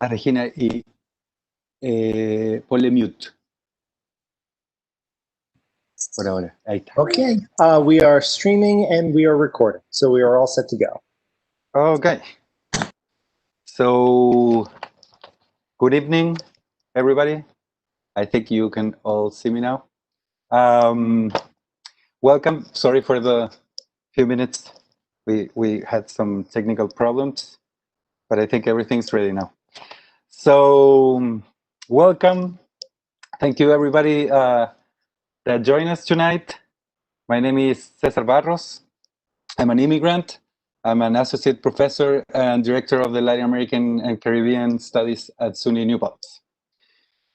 a Regina y ponle mute. Por ahora, ahí está. Okay, we are streaming and we are recording, so we are all set to go. Okay. So, good evening, everybody. I think you can all see me now. Welcome. Sorry for the few minutes. We had some technical problems, but I think everything's ready now. So, welcome. Thank you, everybody that joined us tonight. My name is Cesar Barros. I'm an immigrant. I'm an associate professor and director of the Latin American and Caribbean Studies at SUNY New Paltz.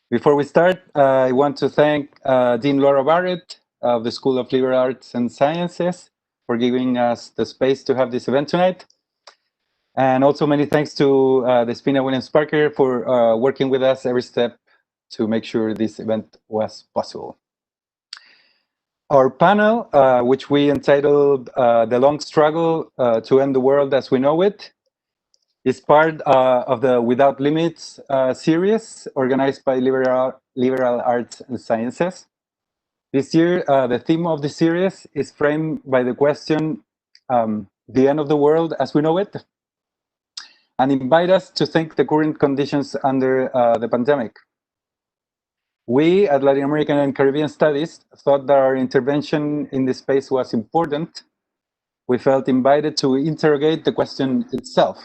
Before we start, I want to thank Dean Laura Barrett of the School of Liberal Arts and Sciences for giving us the space to have this event tonight. And also many thanks to Despina Williams Parker for working with us every step to make sure this event was possible. Our panel, which we entitled The Long Struggle to End the World as We Know It, is part of the Without Limits series organized by Liberal Arts and Sciences. This year, the theme of the series is framed by the question, the end of the world as we know it, and invite us to think the current conditions under the pandemic. We at Latin American and Caribbean Studies thought that our intervention in this space was important. We felt invited to interrogate the question itself.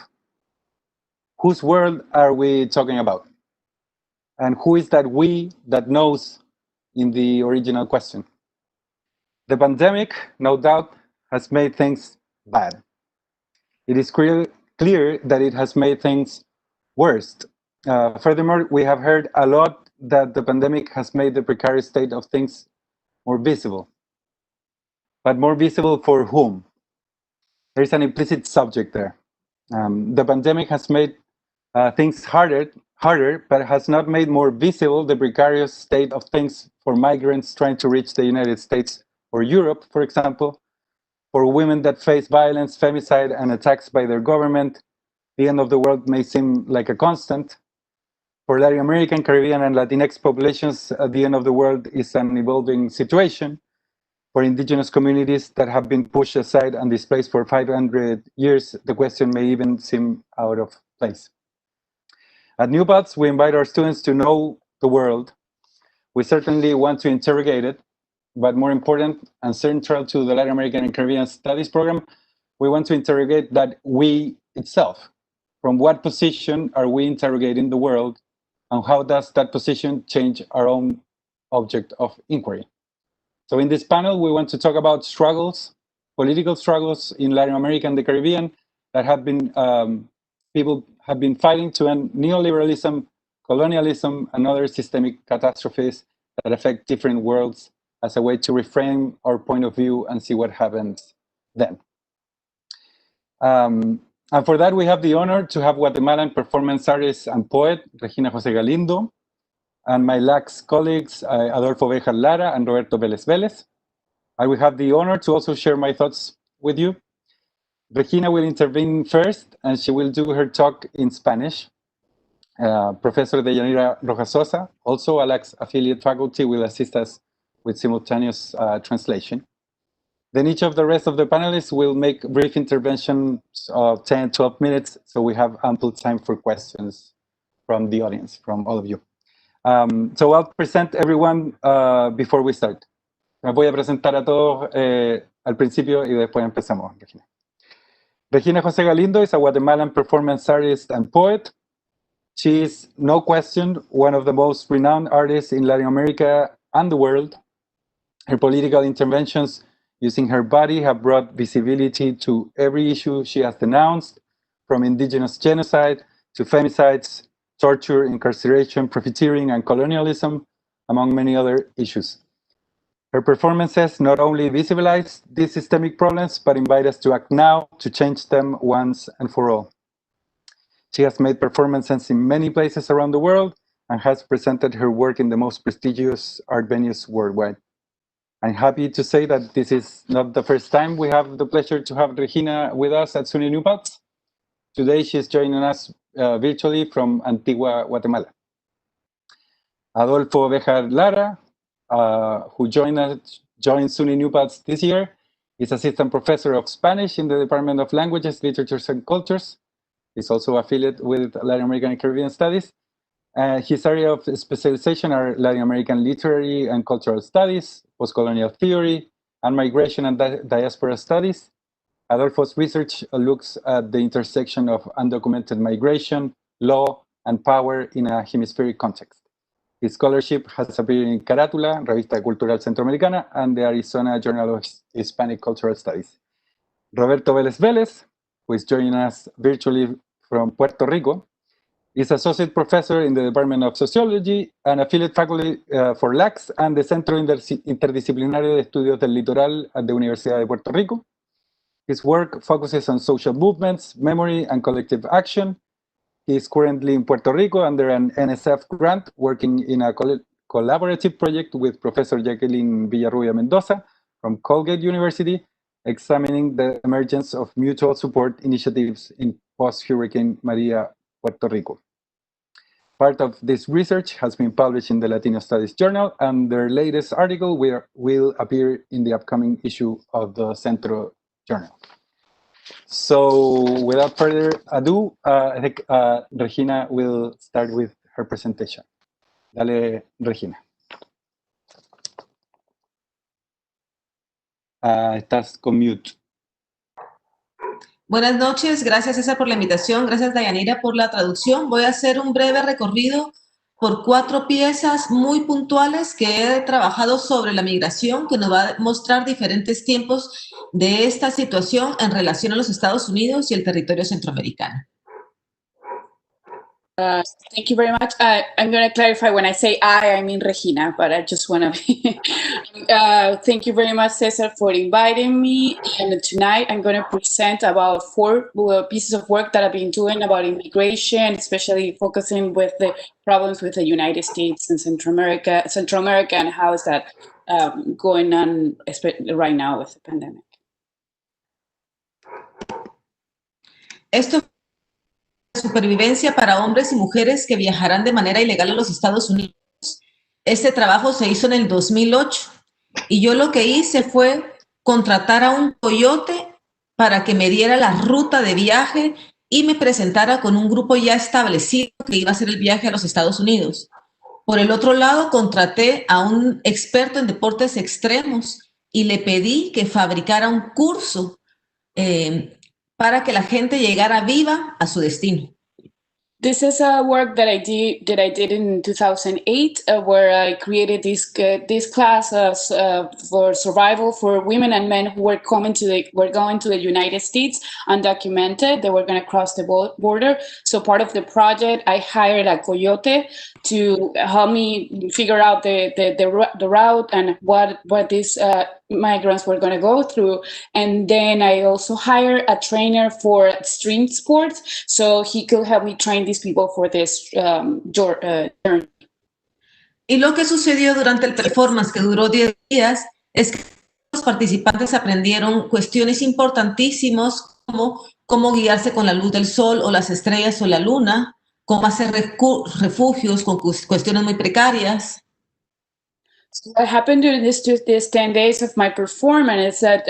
Whose world are we talking about? And who is that we that knows in the original question? The pandemic, no doubt, has made things bad. It is clear that it has made things worse. Furthermore, we have heard a lot that the pandemic has made the precarious state of things more visible. But more visible for whom? There's an implicit subject there. The pandemic has made things harder, but has not made more visible the precarious state of things for migrants trying to reach the United States or Europe, for example, for women that face violence, femicide, and attacks by their government. The end of the world may seem like a constant. For Latin American, Caribbean, and Latinx populations, the end of the world is an evolving situation. For indigenous communities that have been pushed aside and displaced for 500 years, the question may even seem out of place. At New Paltz, we invite our students to know the world. We certainly want to interrogate it, but more important and central to the Latin American and Caribbean Studies program, we want to interrogate that we itself. From what position are we interrogating the world? And how does that position change our own object of inquiry? So in this panel, we want to talk about struggles, political struggles in Latin America and the Caribbean that have been, people have been fighting to end neoliberalism, colonialism, and other systemic catastrophes that affect different worlds as a way to reframe our point of view and see what happens then. And for that, we have the honor to have Guatemalan performance artist and poet, Regina José Galindo, and my LACS colleagues, Adolfo Bejar Lara and Roberto Vélez Vélez. I will have the honor to also share my thoughts with you. Regina will intervene first, and she will do her talk in Spanish. Professor Deyanira Rojas Sosa, also a LACS affiliate faculty, will assist us with simultaneous translation. Then each of the rest of the panelists will make brief interventions of 10, 12 minutes, so we have ample time for questions from the audience, from all of you. So I'll present everyone before we start. Me voy a presentar a todos al principio y después empezamos, Regina. Regina José Galindo is a Guatemalan performance artist and poet. She is, no question, one of the most renowned artists in Latin America and the world. Her political interventions using her body have brought visibility to every issue she has denounced, from indigenous genocide to femicides, torture, incarceration, profiteering, and colonialism, among many other issues. Her performances not only visibilize these systemic problems, but invite us to act now to change them once and for all. She has made performances in many places around the world and has presented her work in the most prestigious art venues worldwide. I'm happy to say that this is not the first time we have the pleasure to have Regina with us at SUNY New Paltz. Today, she's joining us virtually from Antigua, Guatemala. Adolfo Bejar Lara, who joined SUNY New Paltz this year, is assistant professor of Spanish in the Department of Languages, Literatures, and Cultures. He's also affiliated with Latin American and Caribbean Studies. His area of specialization are Latin American literary and cultural studies, postcolonial theory, and migration and diaspora studies. Adolfo's research looks at the intersection of undocumented migration, law, and power in a hemispheric context. His scholarship has appeared in Carátula, Revista Cultural Centroamericana, and the Arizona Journal of Hispanic Cultural Studies. Roberto Vélez Vélez, who is joining us virtually from Puerto Rico, is associate professor in the Department of Sociology and affiliate faculty for LACS and the Centro Interdisciplinario de Estudios del Litoral at the Universidad de Puerto Rico. His work focuses on social movements, memory, and collective action. He is currently in Puerto Rico under an NSF grant, working in a collaborative project with Professor Jacqueline Villarrubia Mendoza from Colgate University, examining the emergence of mutual support initiatives in post-Hurricane Maria, Puerto Rico. Part of this research has been published in the Latino Studies Journal, and their latest article will appear in the upcoming issue of the Centro Journal. So without further ado, I think Regina will start with her presentation. Dale, Regina. Estás con mute. Buenas noches, gracias César por la invitación, gracias Dayanira por la traducción. Voy a hacer un breve recorrido por 4 piezas muy puntuales que he trabajado sobre la migración, que nos va a mostrar diferentes tiempos de esta situación en relación a los Estados Unidos y el territorio centroamericano. Thank you very much. I'm going to clarify, when I say I mean Regina, but I just want to be... thank you very much, Cesar, for inviting me. And tonight I'm going to present about 4 pieces of work that I've been doing about immigration, especially focusing with the problems with the United States and Central America, and how is that going on right now with the pandemic. Esto supervivencia para hombres y mujeres que viajarán de manera ilegal a los Estados Unidos. Este trabajo se hizo en el 2008 y yo lo que hice fue contratar a un coyote para que me diera la ruta de viaje y me presentara con un grupo ya establecido que iba a hacer el viaje a los Estados Unidos. Por el otro lado, contraté a un experto en deportes extremos y le pedí que fabricara un curso para que la gente llegara viva a su destino. This is a work that I did in 2008, where I created this class for survival for women and men who were going to the United States undocumented. They were going to cross the border. So part of the project, I hired a coyote to help me figure out the route and what these migrants were going to go through. And then I also hired a trainer for extreme sports, so he could help me train these people for this journey. Y lo que sucedió durante el performance, que duró 10 días, es que los participantes aprendieron cuestiones importantísimas como cómo guiarse con la luz del sol o las estrellas o la luna, cómo hacer refugios con cuestiones muy precarias. So what happened during these 10 days of my performance is that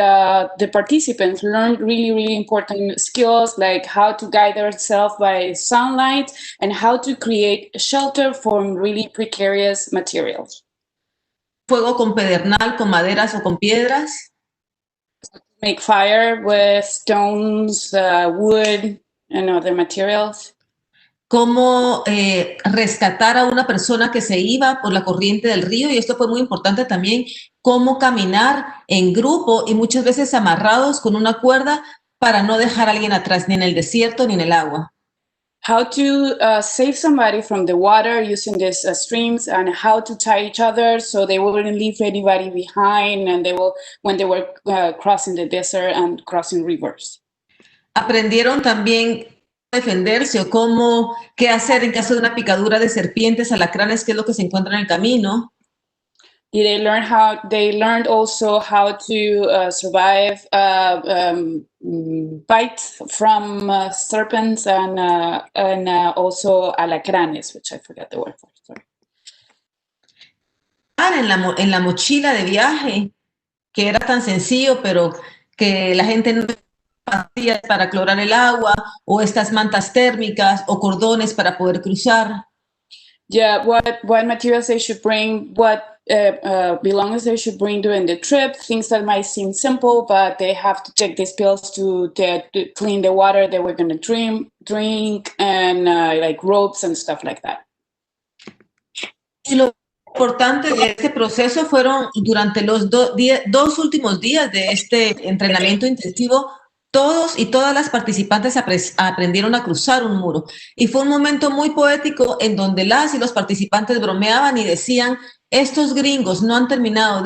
the participants learned really important skills, like how to guide themselves by sunlight and how to create shelter from really precarious materials. Fuego con pedernal, con maderas o con piedras. Make fire with stones, wood, and other materials. Cómo rescatar a una persona que se iba por la corriente del río, y esto fue muy importante también, cómo caminar en grupo y muchas veces amarrados con una cuerda para no dejar a alguien atrás, ni en el desierto ni en el agua. How to save somebody from the water using these streams, and how to tie each other so they wouldn't leave anybody behind, and when they were crossing the desert and crossing rivers. Aprendieron también defenderse o cómo, qué hacer en caso de una picadura de serpientes, alacranes, que es lo que se encuentra en el camino. Did they learn how? They learned also how to survive bites from serpents and also alacranes, which I forgot the word for. Sorry. En la mochila de viaje, que era tan sencillo, pero que la gente no tenía pastillas para clorar el agua, o estas mantas térmicas, o cordones para poder cruzar. Yeah, what materials they should bring, what belongings they should bring during the trip, things that might seem simple, but they have to take these pills to clean the water that we're going to drink, and like ropes and stuff like that. Y lo importante de este proceso fueron durante los dos últimos días de este entrenamiento intensivo, todos y todas las participantes aprendieron a cruzar un muro. Y fue un momento muy poético en donde las y los participantes bromeaban y decían, estos gringos no han terminado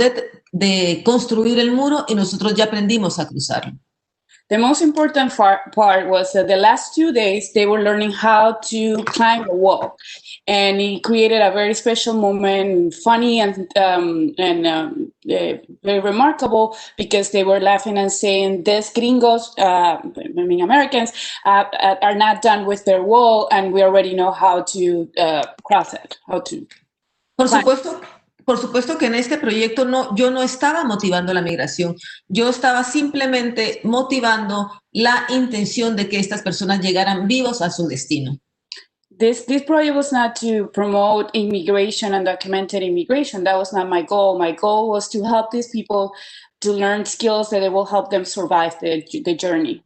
de construir el muro y nosotros ya aprendimos a cruzarlo. The most important part was that the last 2 days they were learning how to climb a wall, and it created a very special moment, funny and very remarkable, because they were laughing and saying, "These gringos, I mean Americans, are not done with their wall, and we already know how to cross it, how to." Por supuesto que en este proyecto yo no estaba motivando la migración, yo estaba simplemente motivando la intención de que estas personas llegaran vivos a su destino. This project was not to promote immigration and documented immigration. That was not my goal. My goal was to help these people to learn skills that will help them survive the journey.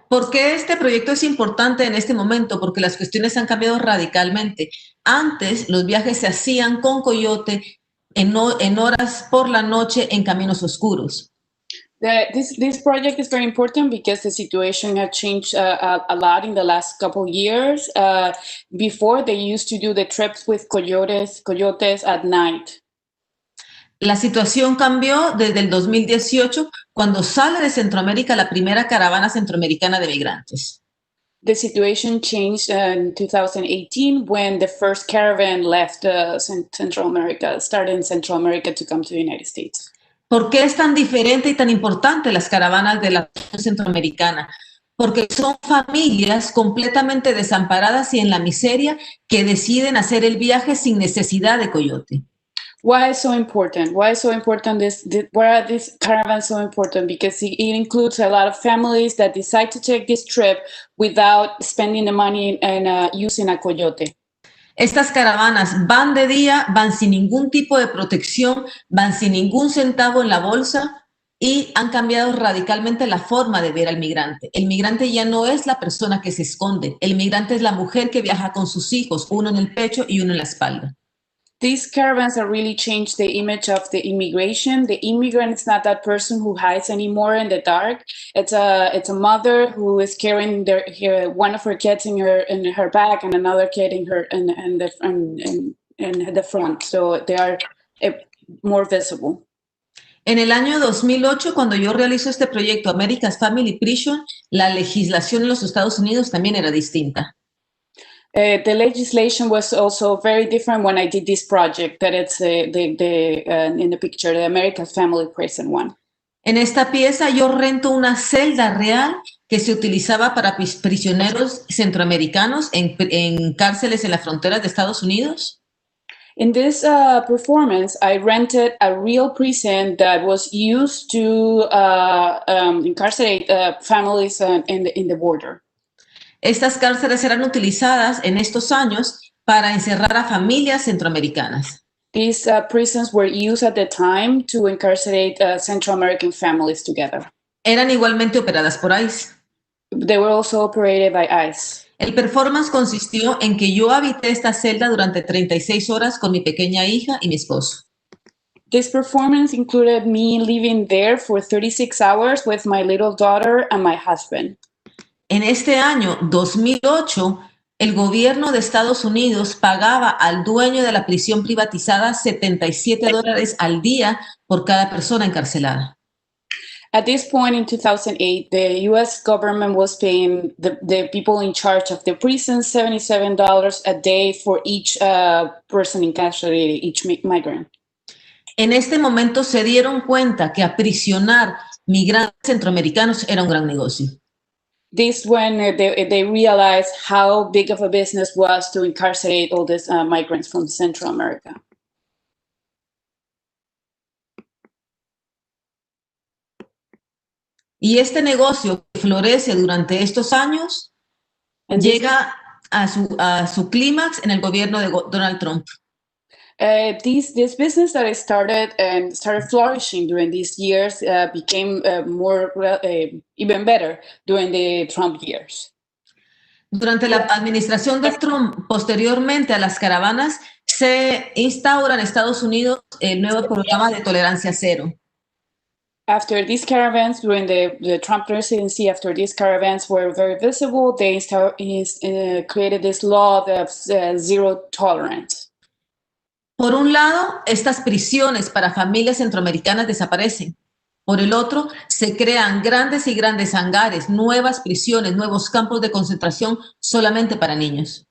¿Por qué este proyecto es importante en este momento? Porque las cuestiones han cambiado radicalmente. Antes los viajes se hacían con coyote en horas por la noche en caminos oscuros. This project is very important because the situation has changed a lot in the last couple of years. Before, they used to do the trips with coyotes at night. La situación cambió desde el 2018, cuando sale de Centroamérica la primera caravana centroamericana de migrantes. The situation changed in 2018 when the first caravan left Central America, started in Central America to come to the United States. ¿Por qué es tan diferente y tan importante las caravanas de la centroamericana? Porque son familias completamente desamparadas y en la miseria que deciden hacer el viaje sin necesidad de coyote. Why is so important? Why is so important? Why are these caravans so important? Because it includes a lot of families that decide to take this trip without spending the money and using a coyote. Estas caravanas van de día, van sin ningún tipo de protección, van sin ningún centavo en la bolsa y han cambiado radicalmente la forma de ver al migrante. El migrante ya no es la persona que se esconde, el migrante es la mujer que viaja con sus hijos, uno en el pecho y uno en la espalda. These caravans have really changed the image of the immigration. The immigrant is not that person who hides anymore in the dark. It's a mother who is carrying one of her kids in her back and another kid in the front. So they are more visible. En el año 2008, cuando yo realizo este proyecto America's Family Prison, la legislación en los Estados Unidos también era distinta. The legislation was also very different when I did this project, that it's in the picture, the America's Family Prison one. En esta pieza yo rento una celda real que se utilizaba para prisioneros centroamericanos en cárceles en las fronteras de Estados Unidos. In this performance, I rented a real prison that was used to incarcerate families in the border. Estas cárceles eran utilizadas en estos años para encerrar a familias centroamericanas. These prisons were used at the time to incarcerate Central American families together. Eran igualmente operadas por ICE. They were also operated by ICE. El performance consistió en que yo habité esta celda durante 36 horas con mi pequeña hija y mi esposo. This performance included me living there for 36 hours with my little daughter and my husband. En este año 2008, el gobierno de Estados Unidos pagaba al dueño de la prisión privatizada $77 al día por cada persona encarcelada. At this point in 2008, the U.S. government was paying the people in charge of the prison $77 a day for each person incarcerated, each migrant. En este momento se dieron cuenta que aprisionar migrantes centroamericanos era un gran negocio. This when they realized how big of a business was to incarcerate all these migrants from Central America. Y este negocio que florece durante estos años llega a su clímax en el gobierno de Donald Trump. This business that started flourishing during these years became even better during the Trump years. Durante la administración de Trump, posteriormente a las caravanas, se instaura en Estados Unidos el nuevo programa de tolerancia cero. After these caravans, during the Trump presidency, after these caravans were very visible, they created this law of zero tolerance. Por un lado, estas prisiones para familias centroamericanas desaparecen. Por el otro, se crean grandes y grandes hangares, nuevas prisiones, nuevos campos de concentración solamente para niños.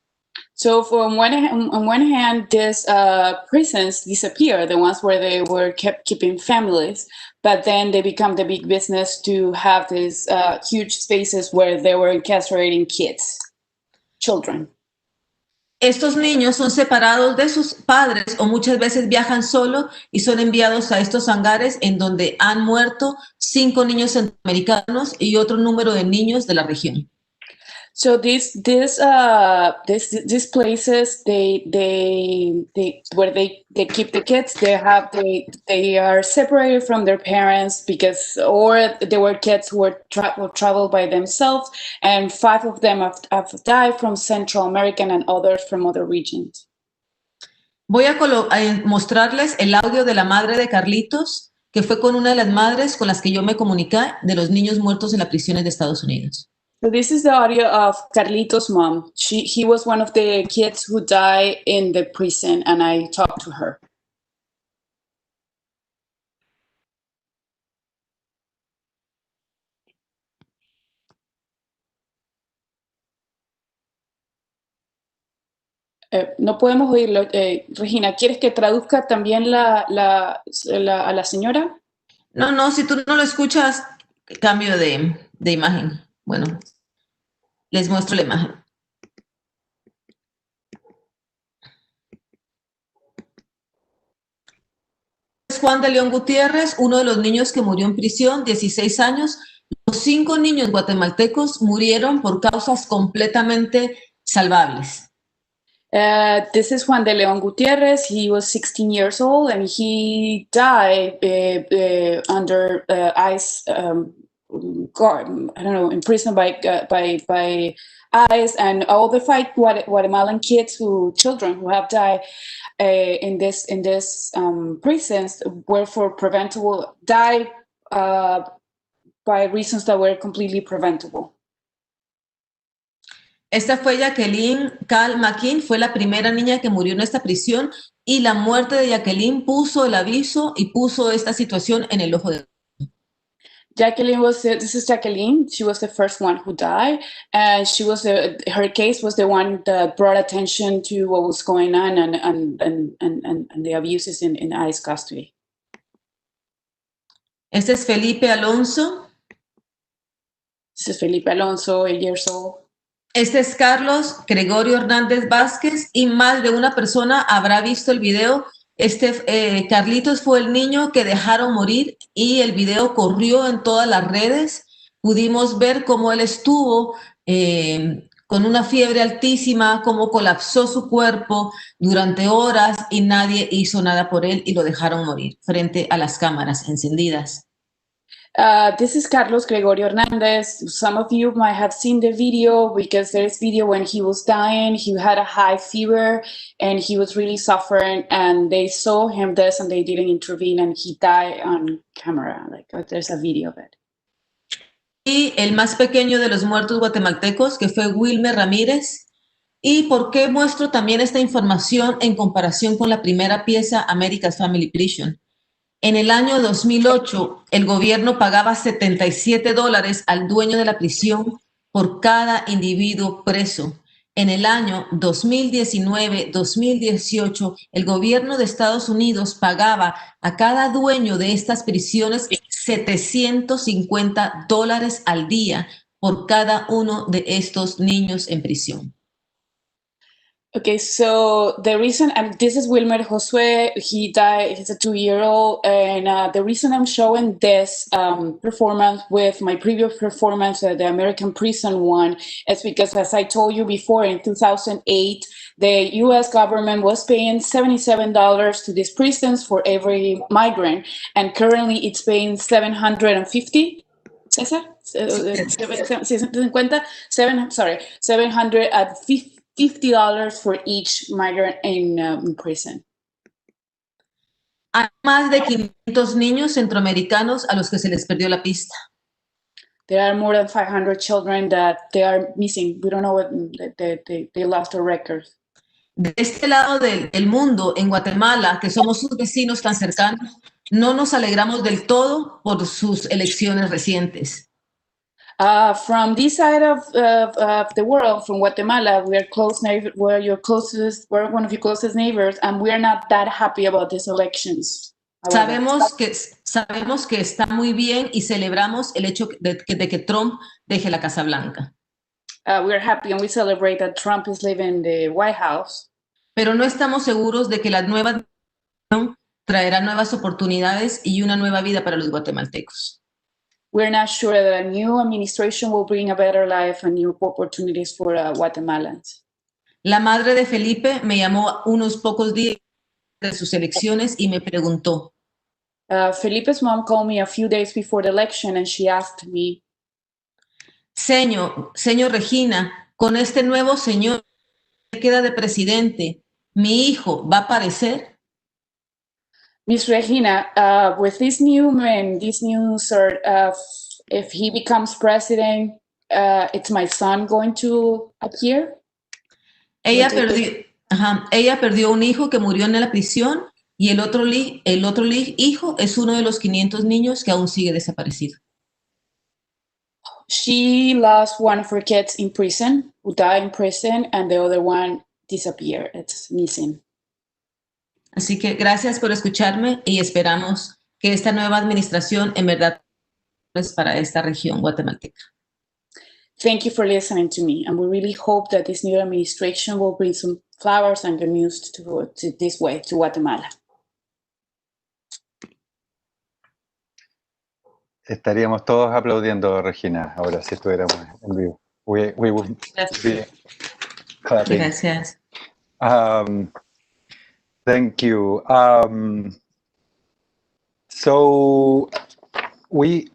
So on one hand, these prisons disappear, the ones where they were keeping families, but then they become the big business to have these huge spaces where they were incarcerating children. Estos niños son separados de sus padres o muchas veces viajan solos y son enviados a estos hangares en donde han muerto 5 niños centroamericanos y otro número de niños de la región. So these places where they keep the kids, they are separated from their parents or they were kids who were traveled by themselves, and 5 of them have died from Central America and others from other regions. Voy a mostrarles el audio de la madre de Carlitos, que fue con una de las madres con las que yo me comuniqué de los niños muertos en las prisiones de Estados Unidos. So this is the audio of Carlitos' mom. He was one of the kids who died in the prison, and I talked to her. No podemos oírlo. Regina, ¿quieres que traduzca también a la señora? No, si tú no lo escuchas, cambio de imagen. Bueno, les muestro la imagen. Es Juan de León Gutiérrez, uno de los niños que murió en prisión, 16 años. Los 5 niños guatemaltecos murieron por causas completamente salvables. This is Juan de León Gutiérrez. He was 16 years old and he died under ICE guard. I don't know, imprisoned by ICE, and all the 5 Guatemalan children who have died in this prisons were died by reasons that were completely preventable. Esta fue Jacqueline Cal McKean, fue la primera niña que murió en esta prisión, y la muerte de Jacqueline puso el aviso y puso esta situación en el ojo de this is Jacqueline. She was the first one who died, and her case was the one that brought attention to what was going on and the abuses in ICE custody. Este es Felipe Alonso. This is Felipe Alonso, 8 years old. Este es Carlos Gregorio Hernández Vázquez, y más de una persona habrá visto el video. Carlitos fue el niño que dejaron morir y el video corrió en todas las redes. Pudimos ver cómo él estuvo con una fiebre altísima, cómo colapsó su cuerpo durante horas y nadie hizo nada por él y lo dejaron morir frente a las cámaras encendidas. This is Carlos Gregorio Hernandez. Some of you might have seen the video because there is video when he was dying. He had a high fever and he was really suffering, and they saw him this and they didn't intervene, and he died on camera. There's a video of it. Y el más pequeño de los muertos guatemaltecos, que fue Wilmer Ramírez. ¿Y por qué muestro también esta información en comparación con la primera pieza, America's Family Prison? En el año 2008, el gobierno pagaba $77 al dueño de la prisión por cada individuo preso. En el año 2019-2018, el gobierno de Estados Unidos pagaba a cada dueño de estas prisiones $750 al día por cada uno de estos niños en prisión. Okay, so the reason this is Wilmer Josue. He died. He's a 2-year-old, and the reason I'm showing this performance with my previous performance, the American prison one, is because, as I told you before, in 2008, the U.S. government was paying $77 to these prisons for every migrant, and currently it's paying $750. César? $750 for each migrant in prison. Hay más de 500 niños centroamericanos a los que se les perdió la pista. There are more than 500 children that they are missing. We don't know what they lost their records. De este lado del mundo, en Guatemala, que somos sus vecinos tan cercanos, no nos alegramos del todo por sus elecciones recientes. From this side of the world, from Guatemala, we are close neighbor. We're one of your closest neighbors, and we are not that happy about these elections. Sabemos que está muy bien y celebramos el hecho de que Trump deje la Casa Blanca. We are happy and we celebrate that Trump is leaving the White House. Pero no estamos seguros de que la nueva administración traerá nuevas oportunidades y una nueva vida para los guatemaltecos. We're not sure that a new administration will bring a better life and new opportunities for Guatemalans. La madre de Felipe me llamó unos pocos días de sus elecciones y me preguntó. Felipe's mom called me a few days before the election and she asked me, Señor Regina, con este nuevo señor que queda de presidente, ¿mi hijo va a aparecer? Miss Regina, with this new man, this new sir, if he becomes president, it's my son going to appear? Ella perdió un hijo que murió en la prisión y el otro hijo es uno de los 500 niños que aún sigue desaparecido. She lost one of her kids in prison, who died in prison, and the other one disappeared. It's missing. Así que gracias por escucharme y esperamos que esta nueva administración en verdad es para esta región guatemalteca. Thank you for listening to me, and we really hope that this new administration will bring some flowers and good news to this way, to Guatemala. Estaríamos todos aplaudiendo, Regina, ahora si estuviéramos en vivo. We would be clapping. Gracias. Thank you. So we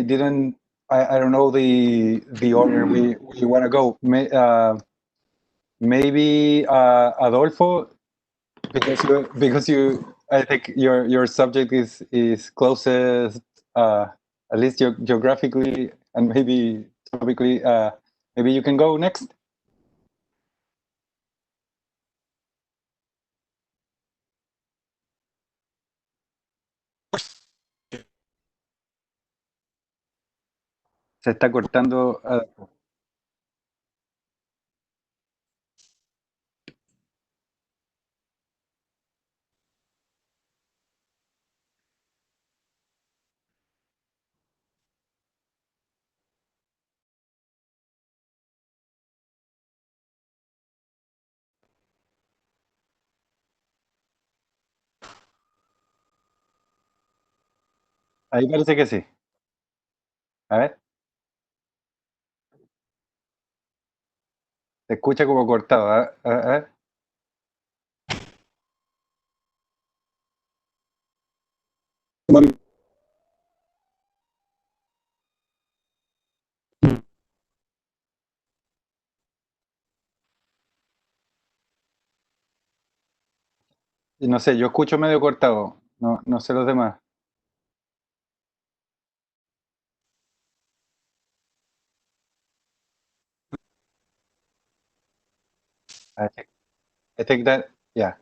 didn't. I don't know the order we want to go. Maybe Adolfo, because you I think your subject is closest, at least geographically and maybe topically. Maybe you can go next. Se está cortando. Ahí parece que sí. A ver. Se escucha como cortado. A ver. Y no sé, yo escucho medio cortado. No sé los demás. I think that, yeah.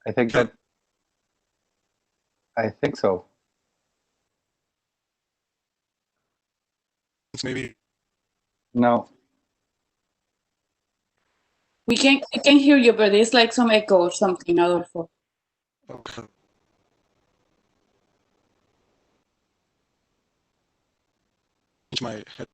I think so. Maybe. No. We can hear you, but it's like some echo or something, Adolfo. Okay. My head.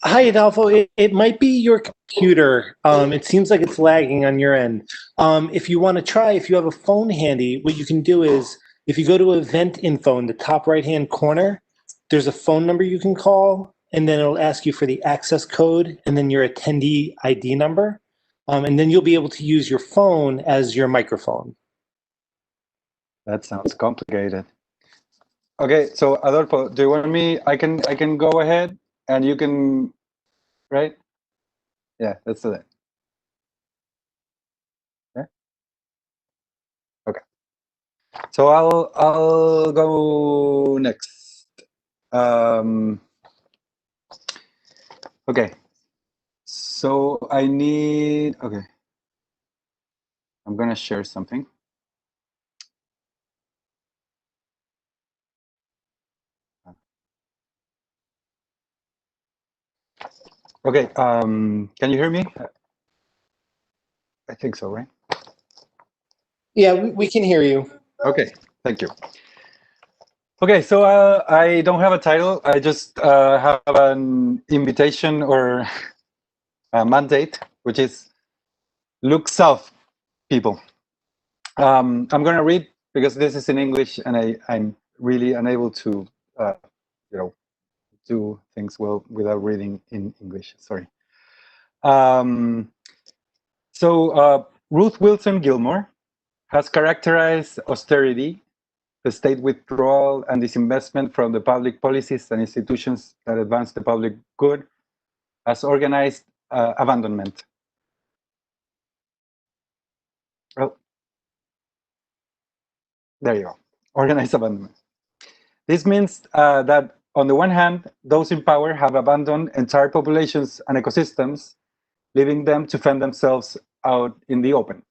Hi, Adolfo. It might be your computer. It seems like it's lagging on your end. If you want to try, if you have a phone handy, what you can do is if you go to event info in the top right-hand corner, there's a phone number you can call, and then it'll ask you for the access code and then your attendee ID number. And then you'll be able to use your phone as your microphone. That sounds complicated. Okay, so Adolfo, do you want me? I can go ahead and you can, right? Yeah, let's do that. Yeah. Okay. So I'll go next. Okay. So I need. Okay. I'm gonna share something. Okay. Can you hear me? I think so, right? Yeah, we can hear you. Okay. Thank you. Okay, so I don't have a title. I just have an invitation or a mandate, which is look south, people. I'm going to read because this is in English, and I'm really unable to, do things well without reading in English. Sorry. So Ruth Wilson Gilmore has characterized austerity, the state withdrawal and disinvestment from the public policies and institutions that advance the public good, as organized abandonment. Well, there you go, organized abandonment. This means that on the one hand, those in power have abandoned entire populations and ecosystems, leaving them to fend themselves out in the open.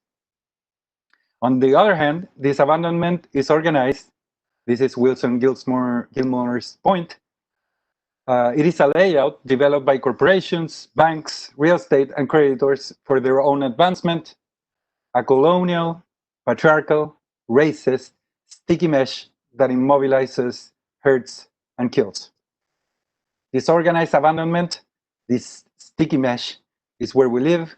On the other hand, this abandonment is organized. This is Wilson Gilmore's point. It is a layout developed by corporations, banks, real estate, and creditors for their own advancement, a colonial, patriarchal, racist, sticky mesh that immobilizes, hurts, and kills. This organized abandonment, this sticky mesh, is where we live,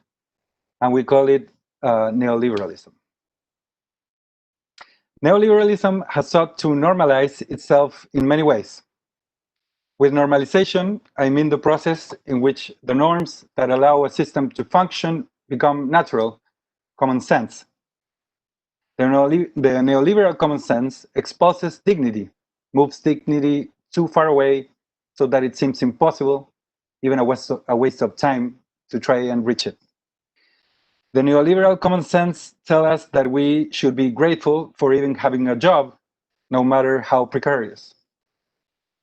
and we call it neoliberalism. Neoliberalism has sought to normalize itself in many ways. With normalization, I mean the process in which the norms that allow a system to function become natural, common sense. The neoliberal common sense exposes dignity, moves dignity too far away so that it seems impossible, even a waste of time to try and reach it. The neoliberal common sense tells us that we should be grateful for even having a job, no matter how precarious.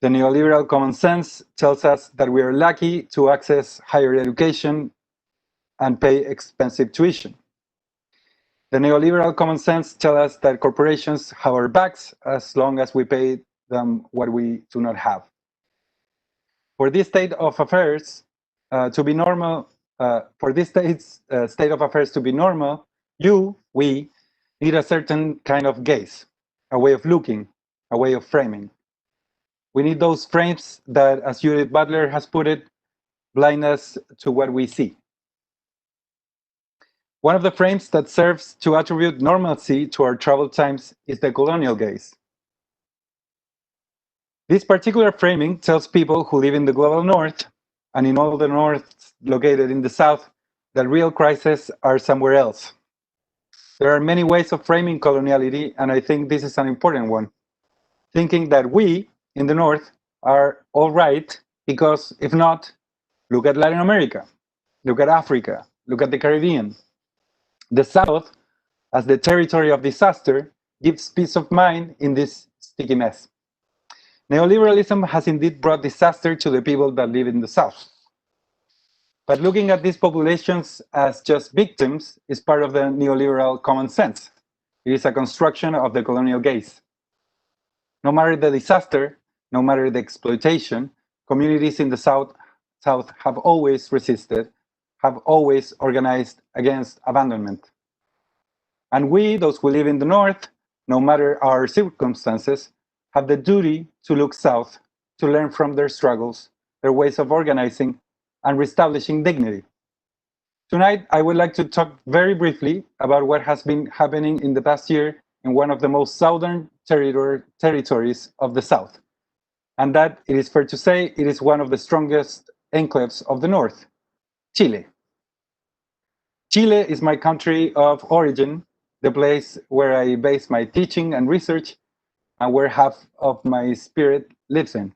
The neoliberal common sense tells us that we are lucky to access higher education and pay expensive tuition. The neoliberal common sense tells us that corporations have our backs as long as we pay them what we do not have. For this state of affairs to be normal, state of affairs to be normal, we need a certain kind of gaze, a way of looking, a way of framing. We need those frames that, as Judith Butler has put it, blind us to what we see. One of the frames that serves to attribute normalcy to our troubled times is the colonial gaze. This particular framing tells people who live in the global north and in all the norths located in the south that real crises are somewhere else. There are many ways of framing coloniality, and I think this is an important one. Thinking that we, in the north, are all right, because if not, look at Latin America, look at Africa, look at the Caribbean. The south, as the territory of disaster, gives peace of mind in this sticky mess. Neoliberalism has indeed brought disaster to the people that live in the South. But looking at these populations as just victims is part of the neoliberal common sense. It is a construction of the colonial gaze. No matter the disaster, no matter the exploitation, communities in the South have always resisted, have always organized against abandonment. And we, those who live in the North, no matter our circumstances, have the duty to look south, to learn from their struggles, their ways of organizing, and reestablishing dignity. Tonight, I would like to talk very briefly about what has been happening in the past year in one of the most southern territories of the South. And that, it is fair to say, it is one of the strongest enclaves of the North, Chile. Chile is my country of origin, the place where I base my teaching and research, and where half of my spirit lives in.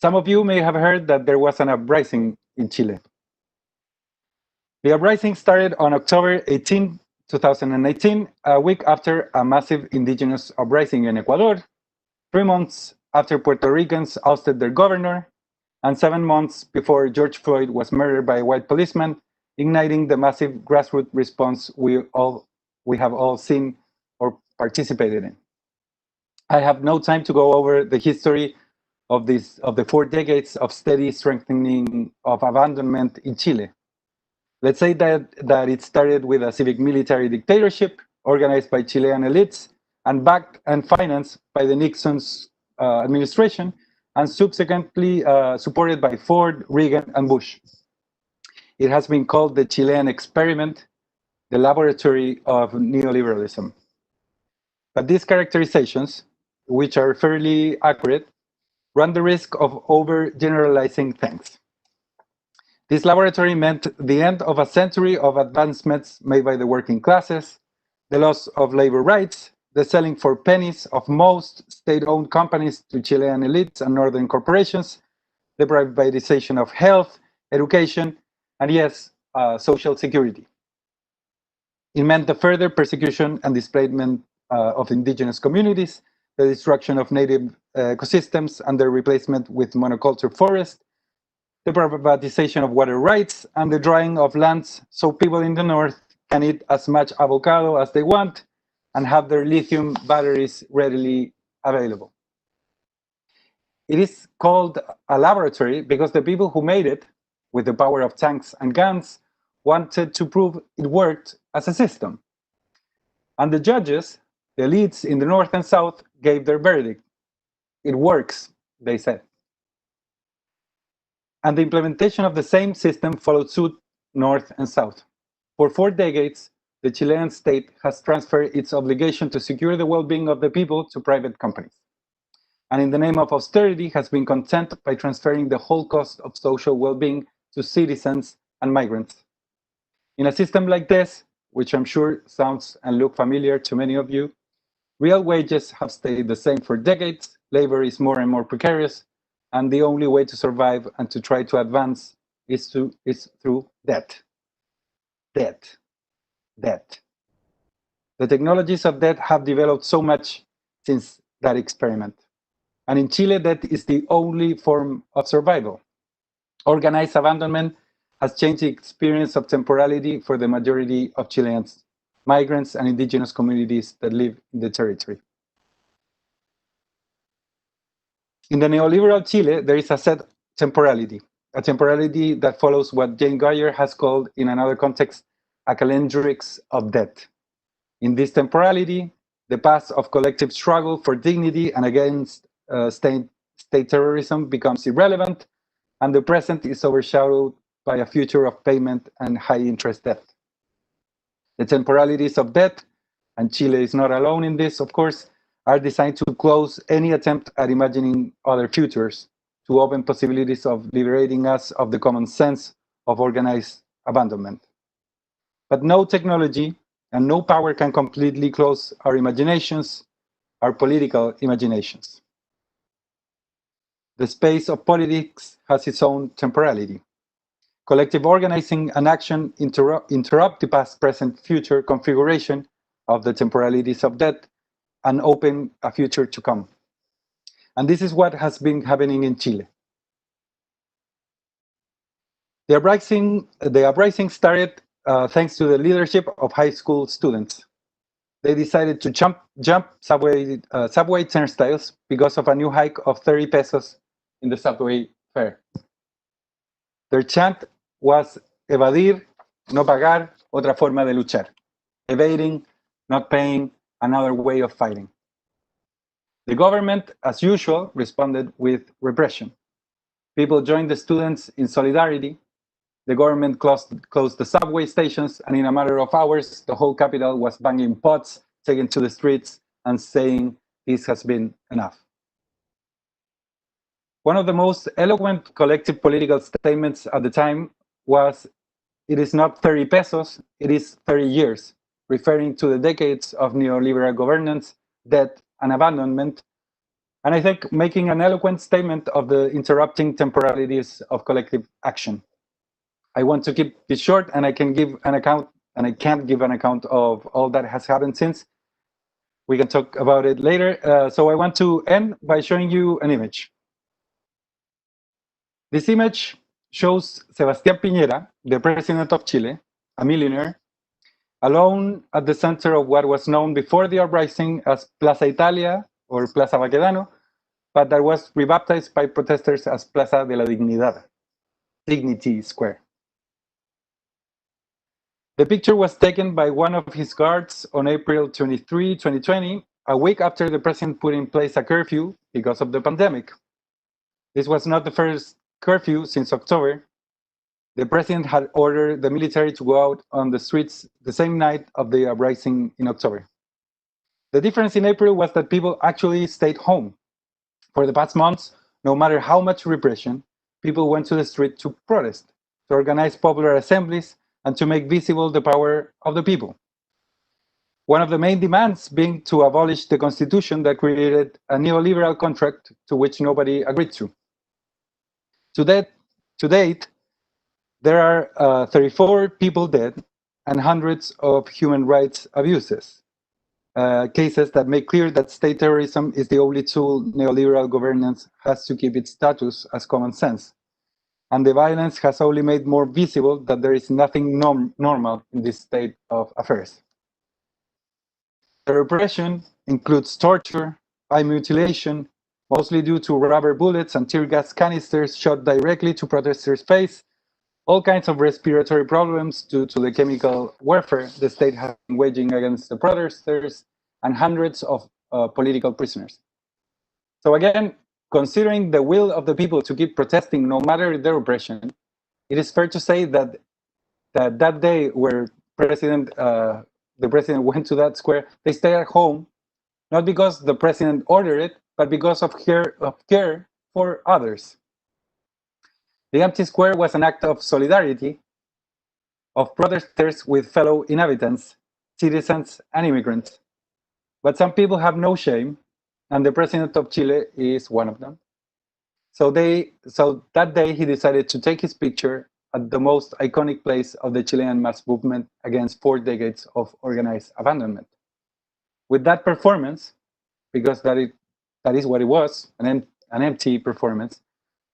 Some of you may have heard that there was an uprising in Chile. The uprising started on October 18, 2018, a week after a massive indigenous uprising in Ecuador, 3 months after Puerto Ricans ousted their governor, and 7 months before George Floyd was murdered by a white policeman, igniting the massive grassroots response we have all seen or participated in. I have no time to go over the history of the 4 decades of steady strengthening of abandonment in Chile. Let's say that it started with a civic military dictatorship organized by Chilean elites and backed and financed by the Nixon's administration, and subsequently supported by Ford, Reagan, and Bush. It has been called the Chilean experiment, the laboratory of neoliberalism. But these characterizations, which are fairly accurate, run the risk of overgeneralizing things. This laboratory meant the end of a century of advancements made by the working classes, the loss of labor rights, the selling for pennies of most state-owned companies to Chilean elites and northern corporations, the privatization of health, education, and yes, social security. It meant the further persecution and displacement of indigenous communities, the destruction of native ecosystems and their replacement with monoculture forests, the privatization of water rights, and the drying of lands so people in the North can eat as much avocado as they want and have their lithium batteries readily available. It is called a laboratory because the people who made it, with the power of tanks and guns, wanted to prove it worked as a system. And the judges, the elites in the North and South, gave their verdict. It works, they said. And the implementation of the same system followed suit North and South. For 4 decades, the Chilean state has transferred its obligation to secure the well-being of the people to private companies. And in the name of austerity, has been content by transferring the whole cost of social well-being to citizens and migrants. In a system like this, which I'm sure sounds and look familiar to many of you, real wages have stayed the same for decades, labor is more and more precarious, and the only way to survive and to try to advance is through debt. Debt. Debt. The technologies of debt have developed so much since that experiment. And in Chile, debt is the only form of survival. Organized abandonment has changed the experience of temporality for the majority of Chileans, migrants, and indigenous communities that live in the territory. In the neoliberal Chile, there is a set temporality, a temporality that follows what Jane Goyer has called, in another context, a calendrics of debt. In this temporality, the past of collective struggle for dignity and against state terrorism becomes irrelevant, and the present is overshadowed by a future of payment and high-interest debt. The temporalities of debt, and Chile is not alone in this, of course, are designed to close any attempt at imagining other futures, to open possibilities of liberating us of the common sense of organized abandonment. But no technology and no power can completely close our imaginations, our political imaginations. The space of politics has its own temporality. Collective organizing and action interrupt the past, present, future configuration of the temporalities of debt and open a future to come. And this is what has been happening in Chile. The uprising started thanks to the leadership of high school students. They decided to jump subway turnstiles because of a new hike of 30 pesos in the subway fare. Their chant was evadir, no pagar, otra forma de luchar. Evading, not paying, another way of fighting. The government, as usual, responded with repression. People joined the students in solidarity. The government closed the subway stations, and in a matter of hours, the whole capital was banging pots, taking to the streets, and saying, this has been enough. One of the most eloquent collective political statements at the time was, it is not 30 pesos, it is 30 years, referring to the decades of neoliberal governance, debt, and abandonment, and I think making an eloquent statement of the interrupting temporalities of collective action. I want to keep this short, and I can give an account, and I can't give an account of all that has happened since. We can talk about it later. So I want to end by showing you an image. This image shows Sebastián Piñera, the president of Chile, a millionaire, alone at the center of what was known before the uprising as Plaza Italia or Plaza Baquedano, but that was rebaptized by protesters as Plaza de la Dignidad, Dignity Square. The picture was taken by one of his guards on April 23, 2020, a week after the president put in place a curfew because of the pandemic. This was not the first curfew since October. The president had ordered the military to go out on the streets the same night of the uprising in October. The difference in April was that people actually stayed home. For the past months, no matter how much repression, people went to the street to protest, to organize popular assemblies, and to make visible the power of the people. One of the main demands being to abolish the constitution that created a neoliberal contract to which nobody agreed to. To date, there are 34 people dead and hundreds of human rights abuses, cases that make clear that state terrorism is the only tool neoliberal governance has to keep its status as common sense. And the violence has only made more visible that there is nothing normal in this state of affairs. The repression includes torture, eye mutilation, mostly due to rubber bullets and tear gas canisters shot directly to protesters' face, all kinds of respiratory problems due to the chemical warfare the state has been waging against the protesters, and hundreds of political prisoners. So again, considering the will of the people to keep protesting no matter the repression, it is fair to say that that day where the president went to that square, they stayed at home, not because the president ordered it, but because of care for others. The empty square was an act of solidarity of protesters with fellow inhabitants, citizens, and immigrants. But some people have no shame, and the president of Chile is one of them. So that day he decided to take his picture at the most iconic place of the Chilean mass movement against 4 decades of organized abandonment. With that performance, because that is what it was, an empty performance,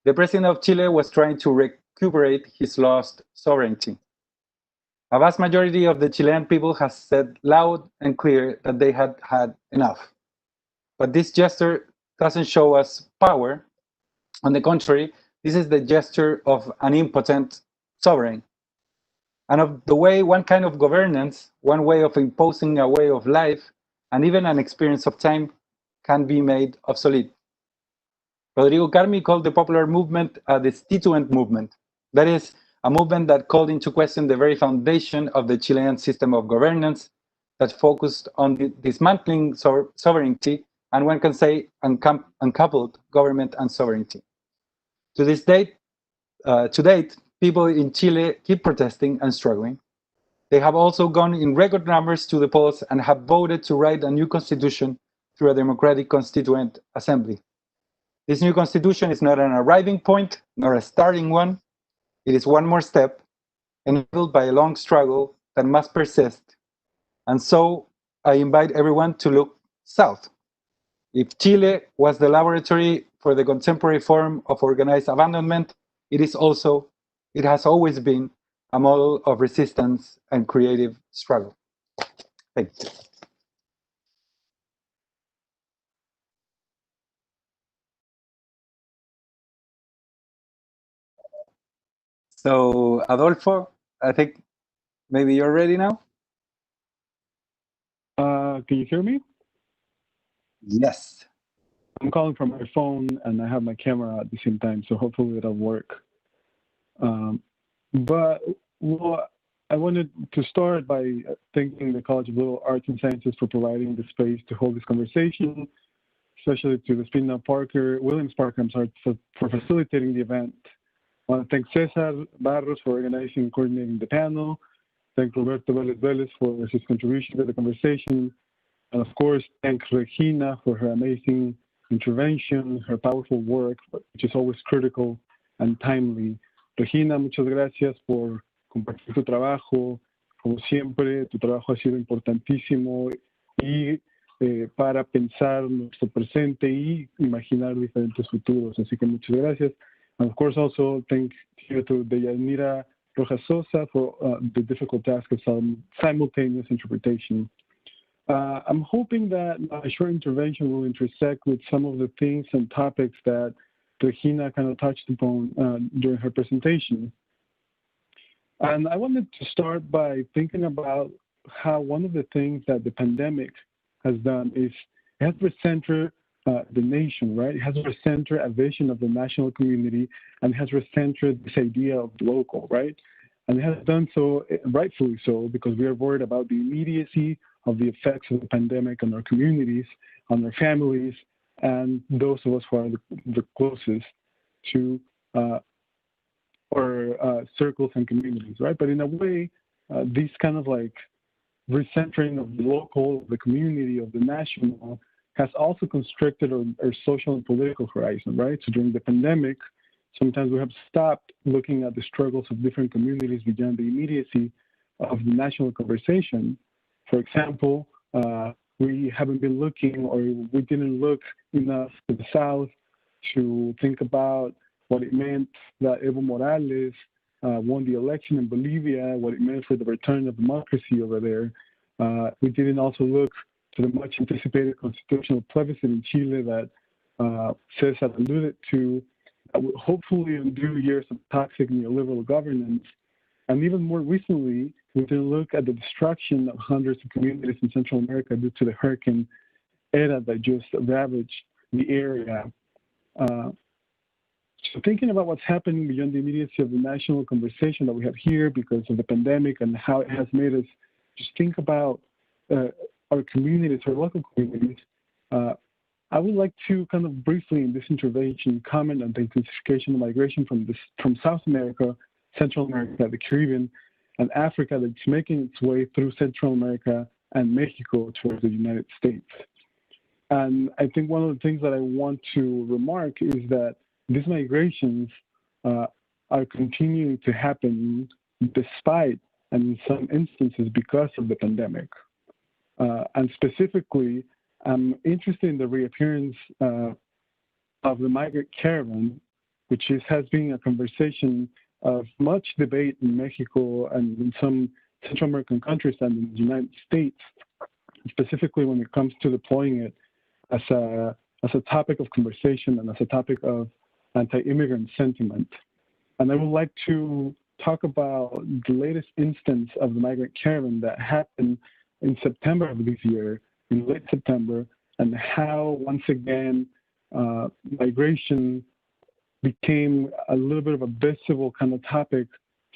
the president of Chile was trying to recuperate his lost sovereignty. A vast majority of the Chilean people has said loud and clear that they had had enough. But this gesture doesn't show us power. On the contrary, this is the gesture of an impotent sovereign, and of the way one kind of governance, one way of imposing a way of life, and even an experience of time can be made obsolete. Rodrigo Carmi called the popular movement a destituent movement. That is, a movement that called into question the very foundation of the Chilean system of governance, that focused on dismantling sovereignty, and one can say uncoupled government and sovereignty. To date, people in Chile keep protesting and struggling. They have also gone in record numbers to the polls and have voted to write a new constitution through a democratic constituent assembly. This new constitution is not an arriving point, nor a starting one. It is one more step, enabled by a long struggle that must persist. And so I invite everyone to look south. If Chile was the laboratory for the contemporary form of organized abandonment, it has always been a model of resistance and creative struggle. Thank you. So, Adolfo, I think maybe you're ready now? Can you hear me? Yes. I'm calling from my phone and I have my camera at the same time, so hopefully it'll work. But well, I wanted to start by thanking the College of Liberal Arts and Sciences for providing the space to hold this conversation, especially to the Williams Parker, for facilitating the event. I want to thank Cesar Barros for organizing and coordinating the panel. Thank Roberto Vélez for his contribution to the conversation. And of course, thank Regina for her amazing intervention, her powerful work, which is always critical and timely. Regina, muchas gracias por compartir tu trabajo. Como siempre, tu trabajo ha sido importantísimo y para pensar nuestro presente y imaginar diferentes futuros. Así que muchas gracias. And of course, also thank you to Deyanira Rojas Sosa for the difficult task of simultaneous interpretation. I'm hoping that my short intervention will intersect with some of the things and topics that Regina kind of touched upon during her presentation. And I wanted to start by thinking about how one of the things that the pandemic has done is it has recentered the nation, right? It has recentered a vision of the national community and has recentered this idea of local, right? And it has done so, rightfully so, because we are worried about the immediacy of the effects of the pandemic on our communities, on our families, and those of us who are the closest to our circles and communities, right? But in a way, these kind of like recentering of the local, of the community, of the national, has also constricted our social and political horizon, right? So during the pandemic, sometimes we have stopped looking at the struggles of different communities beyond the immediacy of the national conversation. For example, we haven't been looking, or we didn't look enough to the South to think about what it meant that Evo Morales won the election in Bolivia, what it meant for the return of democracy over there. We didn't also look to the much anticipated constitutional plebiscite in Chile that Cesar alluded to, that will hopefully undo years of toxic neoliberal governance. And even more recently, we didn't look at the destruction of hundreds of communities in Central America due to the Hurricane Eta that just ravaged the area. So thinking about what's happening beyond the immediacy of the national conversation that we have here because of the pandemic and how it has made us just think about our communities, our local communities, I would like to kind of briefly in this intervention comment on the intensification of migration from South America, Central America, the Caribbean, and Africa that's making its way through Central America and Mexico towards the United States. And I think one of the things that I want to remark is that these migrations are continuing to happen despite, and in some instances, because of the pandemic. And specifically, I'm interested in the reappearance of the migrant caravan, which has been a conversation of much debate in Mexico and in some Central American countries and in the United States, specifically when it comes to deploying it as a topic of conversation and as a topic of anti-immigrant sentiment. And I would like to talk about the latest instance of the migrant caravan that happened in September of this year, in late September, and how once again migration became a little bit of a visible kind of topic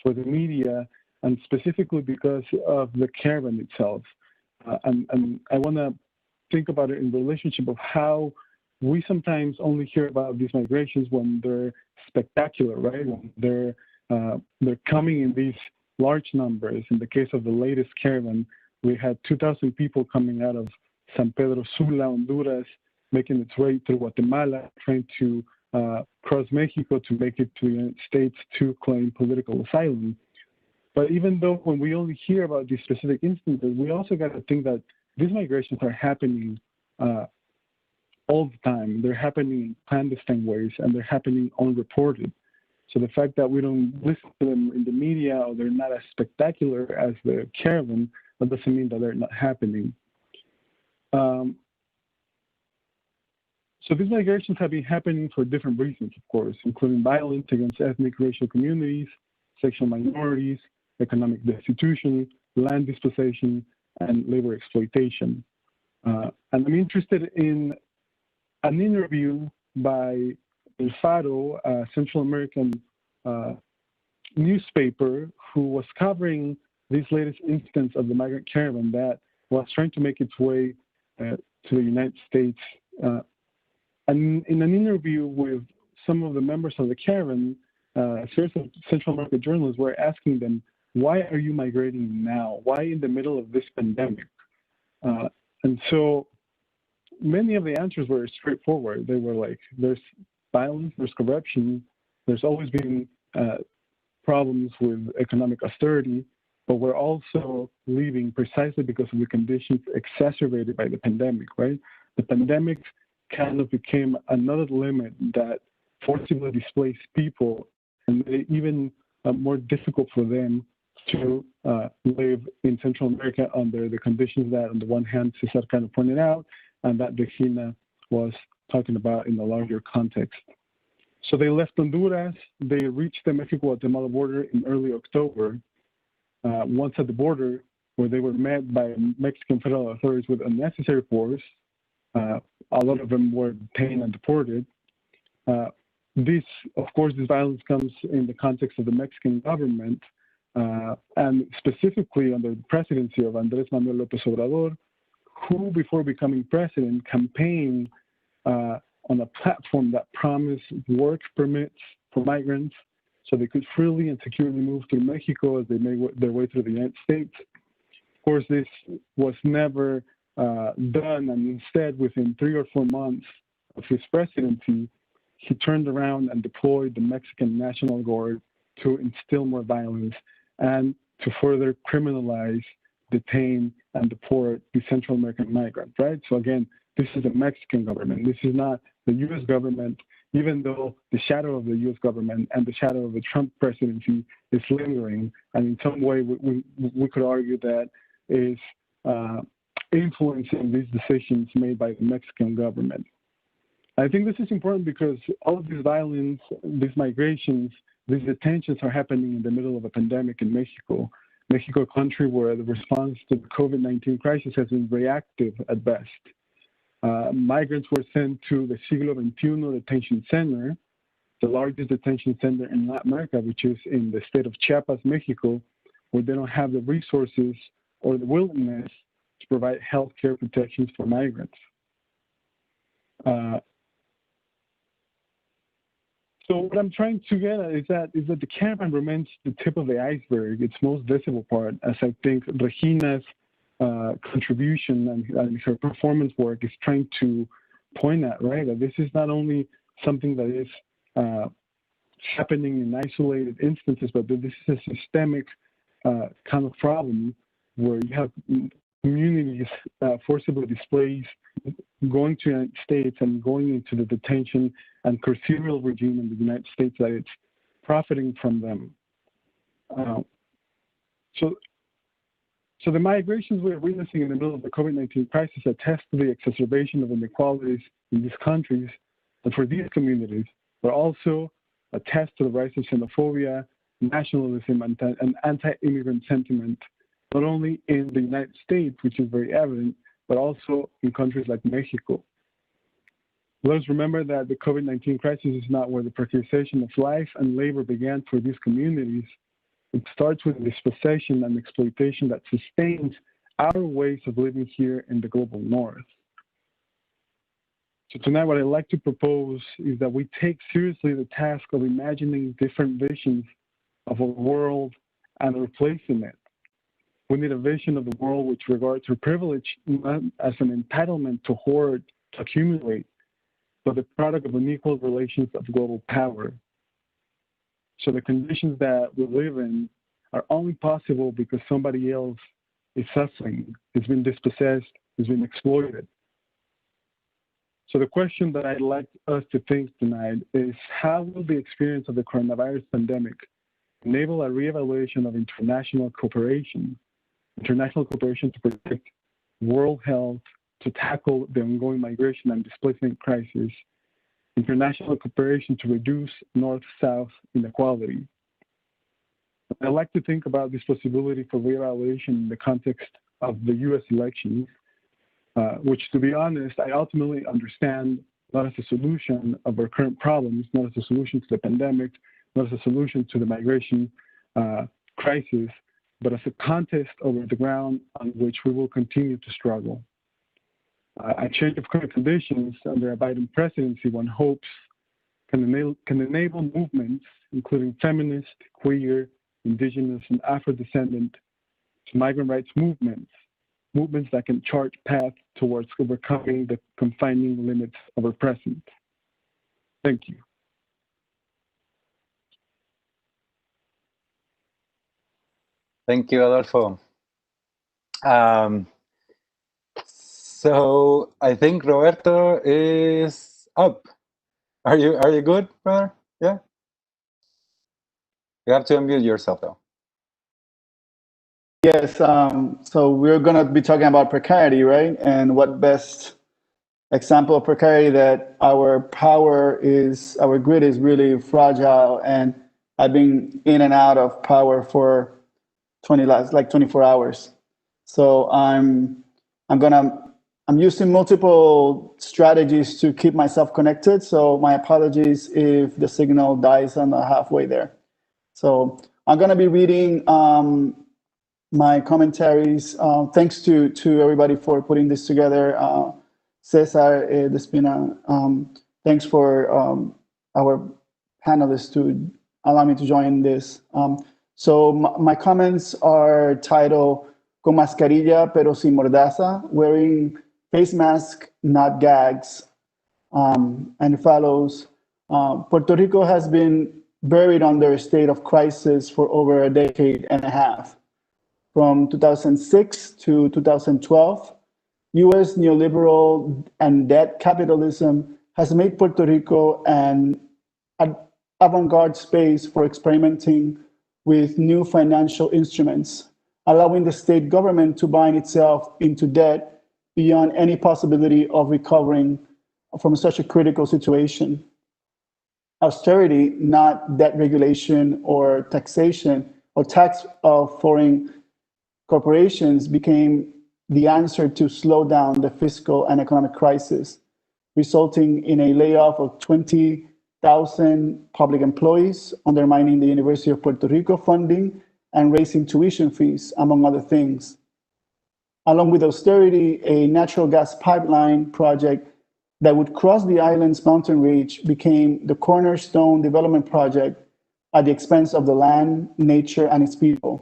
for the media, and specifically because of the caravan itself. And I want to think about it in relationship of how we sometimes only hear about these migrations when they're spectacular, right? When they're coming in these large numbers. In the case of the latest caravan, we had 2,000 people coming out of San Pedro Sula, Honduras, making its way through Guatemala, trying to cross Mexico to make it to the United States to claim political asylum. But even though when we only hear about these specific instances, we also got to think that these migrations are happening all the time. They're happening in clandestine ways, and they're happening unreported. So the fact that we don't listen to them in the media, or they're not as spectacular as the caravan, that doesn't mean that they're not happening. So these migrations have been happening for different reasons, of course, including violence against ethnic, racial communities, sexual minorities, economic destitution, land dispossession, and labor exploitation. And I'm interested in an interview by El Faro, a Central American newspaper, who was covering this latest instance of the migrant caravan that was trying to make its way to the United States. And in an interview with some of the members of the caravan, a series of Central American journalists were asking them, why are you migrating now? Why in the middle of this pandemic? And so many of the answers were straightforward. They were like, there's violence, there's corruption, there's always been problems with economic austerity, but we're also leaving precisely because of the conditions exacerbated by the pandemic, right? The pandemic kind of became another limit that forcibly displaced people and made it even more difficult for them to live in Central America under the conditions that, on the one hand, Cesar kind of pointed out, and that Regina was talking about in a larger context. So they left Honduras. They reached the Mexico-Guatemala border in early October. Once at the border, where they were met by Mexican federal authorities with unnecessary force, a lot of them were detained and deported. This violence comes in the context of the Mexican government, and specifically under the presidency of Andrés Manuel López Obrador, who, before becoming president, campaigned on a platform that promised work permits for migrants so they could freely and securely move through Mexico as they made their way through the United States. Of course, this was never done, and instead, within 3 or 4 months of his presidency, he turned around and deployed the Mexican National Guard to instill more violence and to further criminalize, detain, and deport the Central American migrants, right? So again, this is the Mexican government. This is not the U.S. government, even though the shadow of the U.S. government and the shadow of the Trump presidency is lingering, and in some way we could argue that is influencing these decisions made by the Mexican government. I think this is important because all of this violence, these migrations, these detentions are happening in the middle of a pandemic in Mexico. Mexico, a country where the response to the COVID-19 crisis has been reactive at best. Migrants were sent to the Siglo XXI detention center, the largest detention center in Latin America, which is in the state of Chiapas, Mexico, where they don't have the resources or the willingness to provide health care protections for migrants. So what I'm trying to get at is that the caravan remains the tip of the iceberg, its most visible part, as I think Regina's contribution and her performance work is trying to point at, right? That this is not only something that is happening in isolated instances, but that this is a systemic kind of problem where you have communities forcibly displaced, going to the United States and going into the detention and carceral regime in the United States that it's profiting from them. So the migrations we're witnessing in the middle of the COVID-19 crisis attest to the exacerbation of inequalities in these countries and for these communities, but also attest to the rise of xenophobia, nationalism, and anti-immigrant sentiment, not only in the United States, which is very evident, but also in countries like Mexico. Let us remember that the COVID-19 crisis is not where the precarization of life and labor began for these communities. It starts with dispossession and exploitation that sustains our ways of living here in the global north. So tonight, what I'd like to propose is that we take seriously the task of imagining different visions of a world and replacing it. We need a vision of the world which regards her privilege not as an entitlement to hoard, to accumulate, but the product of unequal relations of global power. So the conditions that we live in are only possible because somebody else is suffering, has been dispossessed, has been exploited. So the question that I'd like us to think tonight is, how will the experience of the coronavirus pandemic enable a reevaluation of international cooperation to protect world health, to tackle the ongoing migration and displacement crisis, international cooperation to reduce North-South inequality? I'd like to think about this possibility for reevaluation in the context of the US elections, which, to be honest, I ultimately understand not as a solution of our current problems, not as a solution to the pandemic, not as a solution to the migration crisis, but as a contest over the ground on which we will continue to struggle. A change of current conditions under a Biden presidency, one hopes, can enable movements, including feminist, queer, indigenous, and Afro-descendant to migrant rights movements that can chart paths towards overcoming the confining limits of our present. Thank you. Thank you, Adolfo. So I think Roberto is up. Are you good, brother? Yeah. You have to unmute yourself, though. Yes. So we're going to be talking about precarity, right? And what best example of precarity that our grid is really fragile, and I've been in and out of power for 24 hours. So I'm using multiple strategies to keep myself connected. So my apologies if the signal dies on the halfway there. So I'm going to be reading my commentaries. Thanks to everybody for putting this together. Cesar Despina, thanks for our panelists to allow me to join this. So my comments are titled "Con mascarilla pero sin mordaza," wearing face mask, not gags. And it follows, Puerto Rico has been buried under a state of crisis for over a decade and a half. From 2006 to 2012, US neoliberal and debt capitalism has made Puerto Rico an avant-garde space for experimenting with new financial instruments, allowing the state government to bind itself into debt beyond any possibility of recovering from such a critical situation. Austerity, not debt regulation or taxation or tax of foreign corporations, became the answer to slow down the fiscal and economic crisis, resulting in a layoff of 20,000 public employees, undermining the University of Puerto Rico funding and raising tuition fees, among other things. Along with austerity, a natural gas pipeline project that would cross the island's mountain range became the cornerstone development project at the expense of the land, nature, and its people.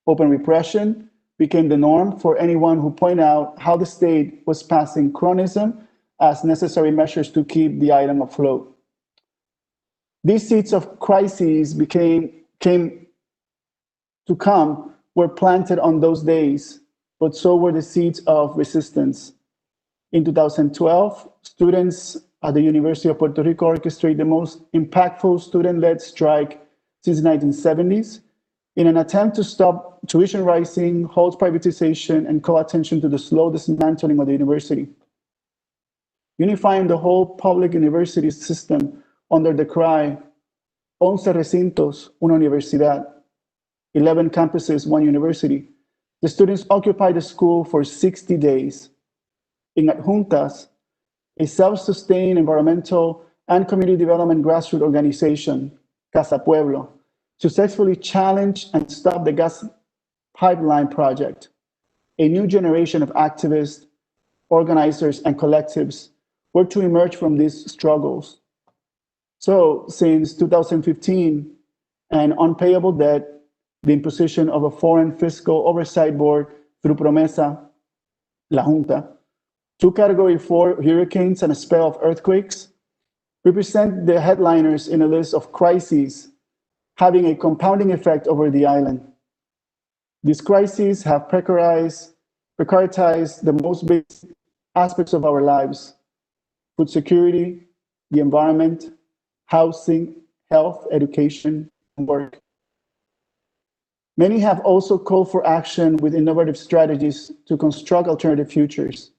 Open repression became the norm for anyone who pointed out how the state was passing cronyism as necessary measures to keep the island afloat. These seeds of crises were planted on those days, but so were the seeds of resistance. In 2012, students at the University of Puerto Rico orchestrated the most impactful student-led strike since the 1970s in an attempt to stop tuition rising, halt privatization, and call attention to the slow dismantling of the university. Unifying the whole public university system under the cry, 11 recintos, una universidad, 11 campuses, one university, the students occupied the school for 60 days. In Adjuntas, a self-sustained environmental and community development grassroots organization, Casa Pueblo, successfully challenged and stopped the gas pipeline project. A new generation of activists, organizers, and collectives were to emerge from these struggles. So since 2015, an unpayable debt, the imposition of a foreign fiscal oversight board through Promesa, La Junta, 2 Category 4 hurricanes and a spell of earthquakes represent the headliners in a list of crises having a compounding effect over the island. These crises have precaritized the most basic aspects of our lives, food security, the environment, housing, health, education, and work. Many have also called for action with innovative strategies to construct alternative futures.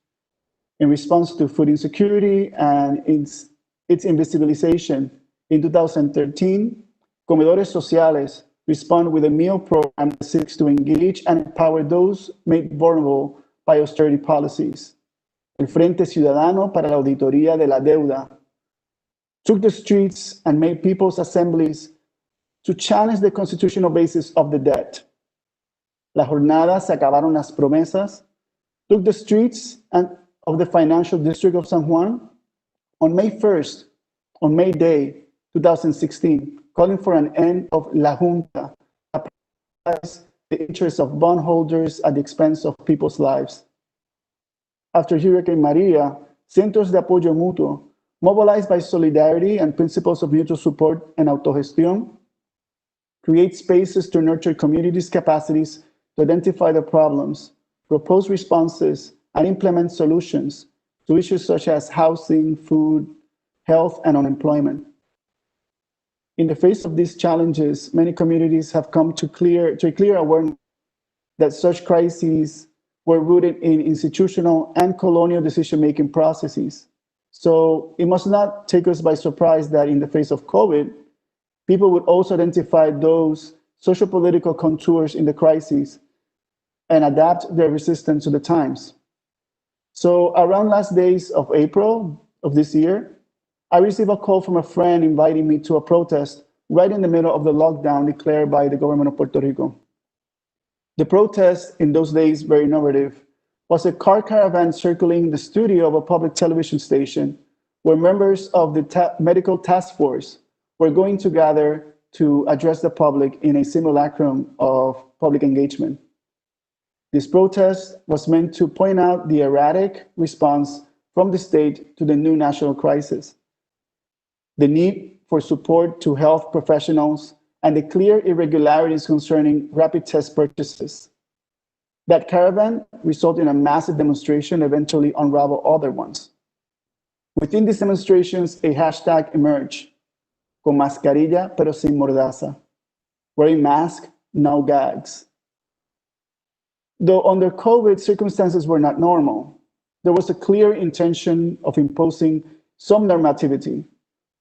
In response to food insecurity and its invisibilization, in 2013, Comedores Sociales respond with a meal program that seeks to engage and empower those made vulnerable by austerity policies. El Frente Ciudadano para la Auditoría de la Deuda took the streets and made people's assemblies to challenge the constitutional basis of the debt. La Jornada Se Acabaron las Promesas took the streets of the financial district of San Juan on May 1st, on May Day 2016, calling for an end of La Junta, the interests of bondholders at the expense of people's lives. After Hurricane Maria, Centros de Apoyo Mutuo, mobilized by solidarity and principles of mutual support and autogestión, create spaces to nurture communities' capacities to identify the problems, propose responses, and implement solutions to issues such as housing, food, health, and unemployment. In the face of these challenges, many communities have come to a clear awareness that such crises were rooted in institutional and colonial decision-making processes. So it must not take us by surprise that in the face of COVID, people would also identify those socio-political contours in the crises and adapt their resistance to the times. So around last days of April of this year, I received a call from a friend inviting me to a protest right in the middle of the lockdown declared by the government of Puerto Rico. The protest in those days, very innovative, was a car caravan circling the studio of a public television station where members of the medical task force were going to gather to address the public in a simulacrum of public engagement. This protest was meant to point out the erratic response from the state to the new national crisis, the need for support to health professionals, and the clear irregularities concerning rapid test purchases. That caravan resulted in a massive demonstration, eventually unraveled other ones. Within these demonstrations, a hashtag emerged, con mascarilla pero sin mordaza, wearing mask, no gags. Though under COVID, circumstances were not normal, there was a clear intention of imposing some normativity.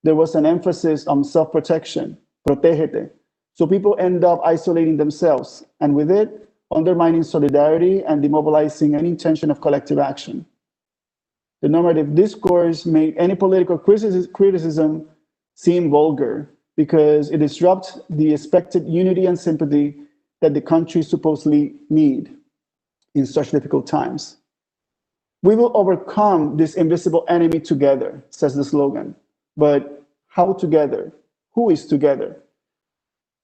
There was an emphasis on self-protection, protégete, so people end up isolating themselves, and with it, undermining solidarity and demobilizing any intention of collective action. The normative discourse made any political criticism seem vulgar because it disrupts the expected unity and sympathy that the country supposedly need in such difficult times. We will overcome this invisible enemy together, says the slogan. But how together? Who is together?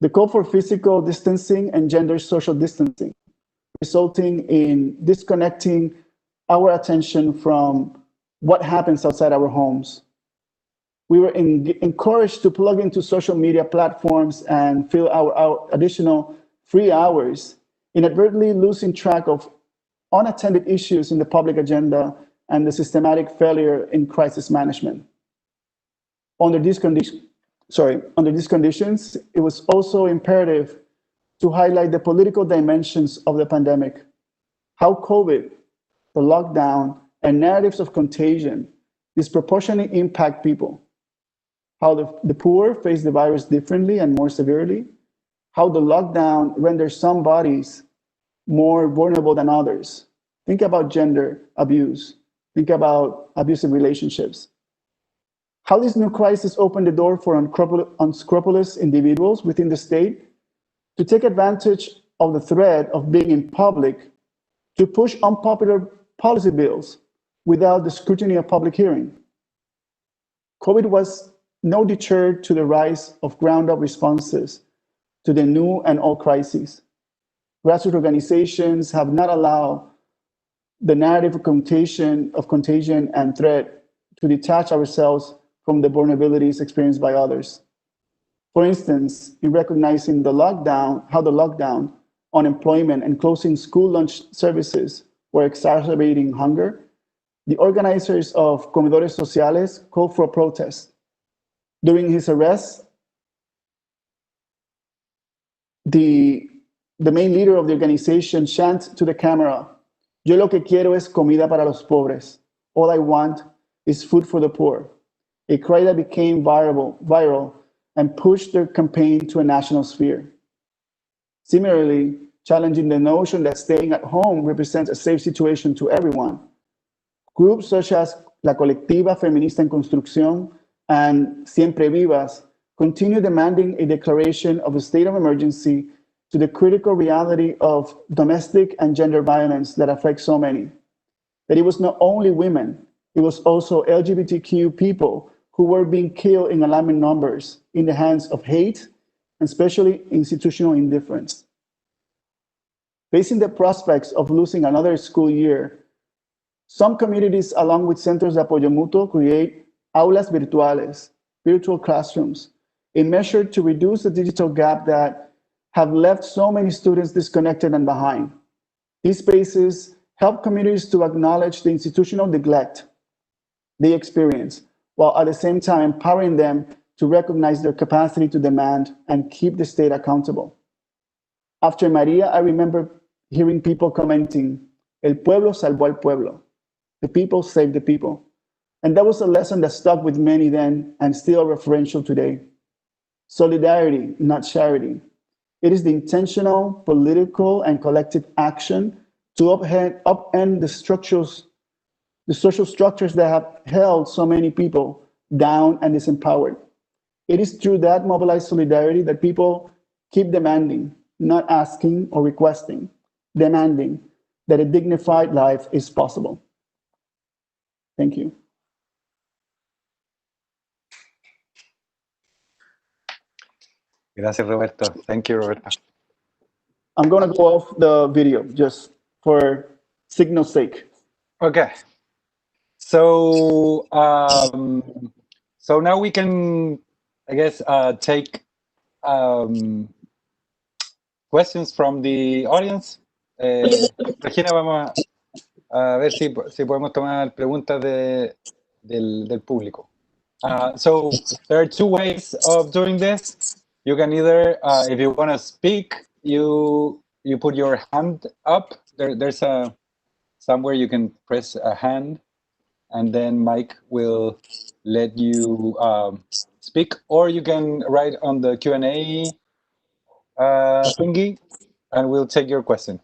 The call for physical distancing and gender social distancing, resulting in disconnecting our attention from what happens outside our homes. We were encouraged to plug into social media platforms and fill our additional free hours, inadvertently losing track of unattended issues in the public agenda and the systematic failure in crisis management. Under these conditions, it was also imperative to highlight the political dimensions of the pandemic, how COVID, the lockdown, and narratives of contagion disproportionately impact people, how the poor face the virus differently and more severely, how the lockdown renders some bodies more vulnerable than others. Think about gender abuse. Think about abusive relationships. How this new crisis opened the door for unscrupulous individuals within the state to take advantage of the threat of being in public to push unpopular policy bills without the scrutiny of public hearing. COVID was no deterrent to the rise of ground-up responses to the new and old crises. Grassroots organizations have not allowed the narrative of contagion and threat to detach ourselves from the vulnerabilities experienced by others. For instance, in recognizing how the lockdown, unemployment, and closing school lunch services were exacerbating hunger, The organizers of Comedores Sociales called for a protest. During his arrest, the main leader of the organization chanted to the camera, "Yo lo que quiero es comida para los pobres. All I want is food for the poor." A cry that became viral and pushed their campaign to a national sphere. Similarly, challenging the notion that staying at home represents a safe situation to everyone. Groups such as La Colectiva Feminista en Construcción and Siempre Vivas continue demanding a declaration of a state of emergency to the critical reality of domestic and gender violence that affects so many. That it was not only women, it was also LGBTQ people who were being killed in alarming numbers in the hands of hate, and especially institutional indifference. Facing the prospects of losing another school year, some communities, along with Centros de Apoyo Mutuo, create aulas virtuales, virtual classrooms, a measure to reduce the digital gap that have left so many students disconnected and behind. These spaces help communities to acknowledge the institutional neglect they experience, while at the same time empowering them to recognize their capacity to demand and keep the state accountable. After Maria, I remember hearing people commenting, "El pueblo salvó al pueblo." The people saved the people. And that was a lesson that stuck with many then and still referential today. Solidarity, not charity. It is the intentional, political, and collective action to upend the social structures that have held so many people down and disempowered. It is through that mobilized solidarity that people keep demanding, not asking or requesting, demanding that a dignified life is possible. Thank you. Gracias, Roberto. Thank you, Roberto. I'm going to go off the video just for signal's sake. Okay. So, so now we can, I guess, take questions from the audience. Regina, vamos a ver si podemos tomar preguntas del público. So there are two ways of doing this. You can either, if you want to speak, you put your hand up. There's somewhere you can press a hand, and then Mike will let you speak, or you can write on the Q&A thingy, and we'll take your question.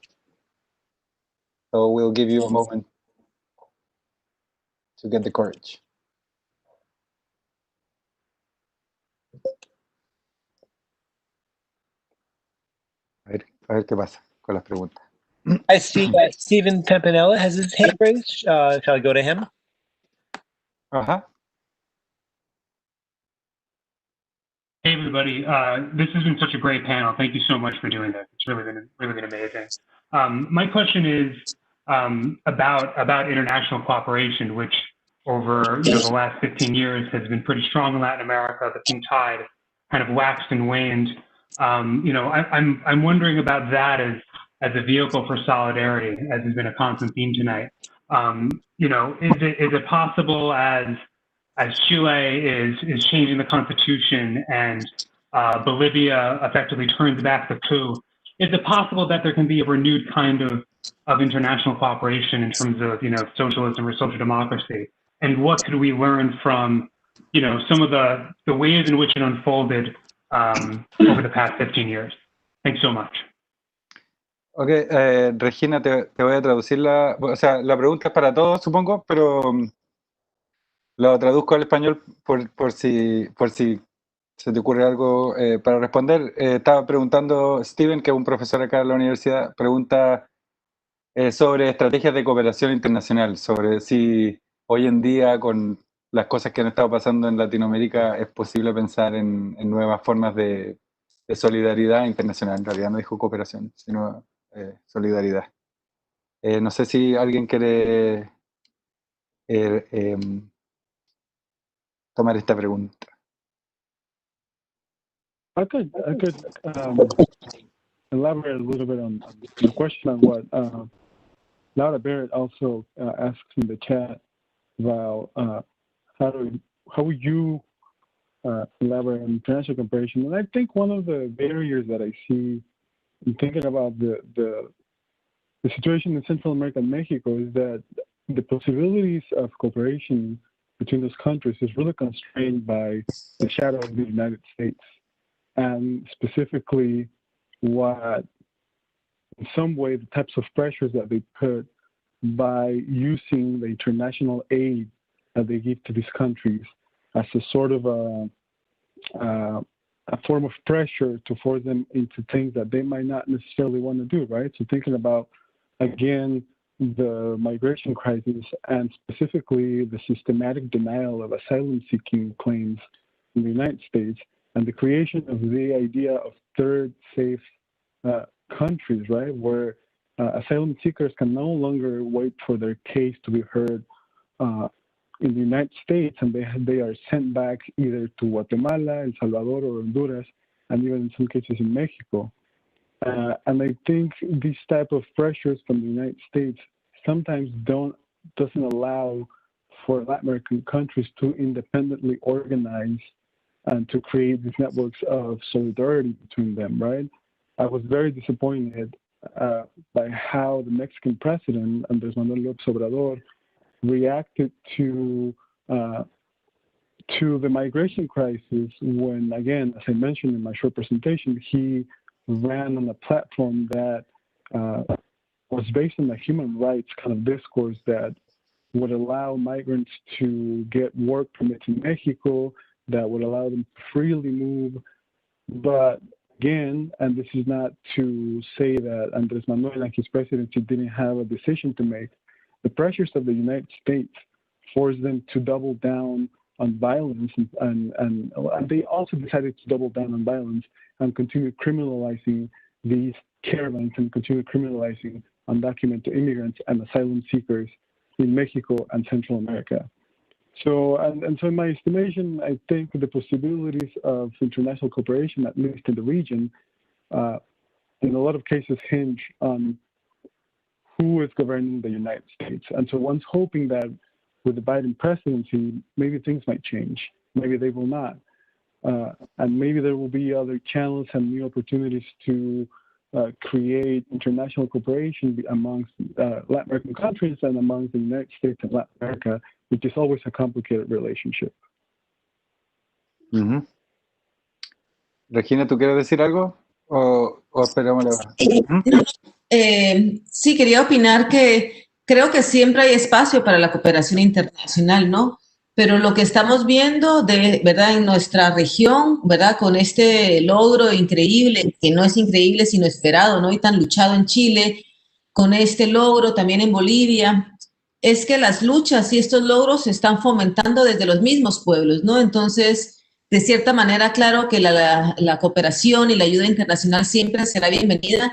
So we'll give you a moment to get the courage. A ver qué pasa con las preguntas. I see that Stephen Pempanella has his hand raised. Shall I go to him? Uh-huh. Hey everybody, this has been such a great panel. Thank you so much for doing this. It's really been amazing. My question is about international cooperation, which over the last 15 years has been pretty strong in Latin America. The King tide kind of waxed and waned. I'm wondering about that as a vehicle for solidarity, as has been a constant theme tonight. Is it possible as Chile is changing the constitution and Bolivia effectively turns back the coup, is it possible that there can be a renewed kind of international cooperation in terms of socialism or social democracy? And what could we learn from some of the ways in which it unfolded over the past 15 years? Thanks so much. Ok, Regina, te voy a traducir la pregunta es para todos, supongo, pero lo traduzco al español por si se te ocurre algo para responder. Estaba preguntando, Steven, que es un profesor acá en la universidad, pregunta sobre estrategias de cooperación internacional, sobre si hoy en día con las cosas que han estado pasando en Latinoamérica es posible pensar en nuevas formas de solidaridad internacional. En realidad no dijo cooperación, sino solidaridad. No sé si alguien quiere tomar esta pregunta. I could elaborate a little bit on the question on what Laura Barrett also asks in the chat. about how would you elaborate on international cooperation. And I think one of the barriers that I see in thinking about the situation in Central America and Mexico is that the possibilities of cooperation between those countries is really constrained by the shadow of the United States, and specifically what, in some way, the types of pressures that they put by using the international aid that they give to these countries as a sort of a form of pressure to force them into things that they might not necessarily want to do, right? So thinking about, again, the migration crisis and specifically the systematic denial of asylum-seeking claims in the United States and the creation of the idea of third safe countries, right, where asylum seekers can no longer wait for their case to be heard in the United States, and they are sent back either to Guatemala, El Salvador, or Honduras, and even in some cases in Mexico. And I think these type of pressures from the United States sometimes doesn't allow for Latin American countries to independently organize and to create these networks of solidarity between them, right? I was very disappointed by how the Mexican president, Andrés Manuel López Obrador, reacted to the migration crisis when, again, as I mentioned in my short presentation, he ran on a platform that was based on a human rights kind of discourse that would allow migrants to get work permits in Mexico, that would allow them to freely move. But again, and this is not to say that Andrés Manuel and his presidency didn't have a decision to make, the pressures of the United States forced them to double down on violence, and they also decided to double down on violence and continue criminalizing these caravans and continue criminalizing undocumented immigrants and asylum seekers in Mexico and Central America. So, and so in my estimation, I think the possibilities of international cooperation, at least in the region, in a lot of cases hinge on who is governing the United States. And so one's hoping that with the Biden presidency, maybe things might change. Maybe they will not. And maybe there will be other channels and new opportunities to create international cooperation amongst Latin American countries and amongst the United States and Latin America, which is always a complicated relationship. Mm-hmm. Regina, ¿tú quieres decir algo? ¿O esperamos la... Sí, quería opinar que creo que siempre hay espacio para la cooperación internacional, ¿no? Pero lo que estamos viendo, ¿verdad? En nuestra región, ¿verdad? Con este logro increíble, que no es increíble sino esperado, ¿no? Y tan luchado en Chile, con este logro también en Bolivia, es que las luchas y estos logros se están fomentando desde los mismos pueblos, ¿no? Entonces, de cierta manera, claro que la cooperación y la ayuda internacional siempre será bienvenida.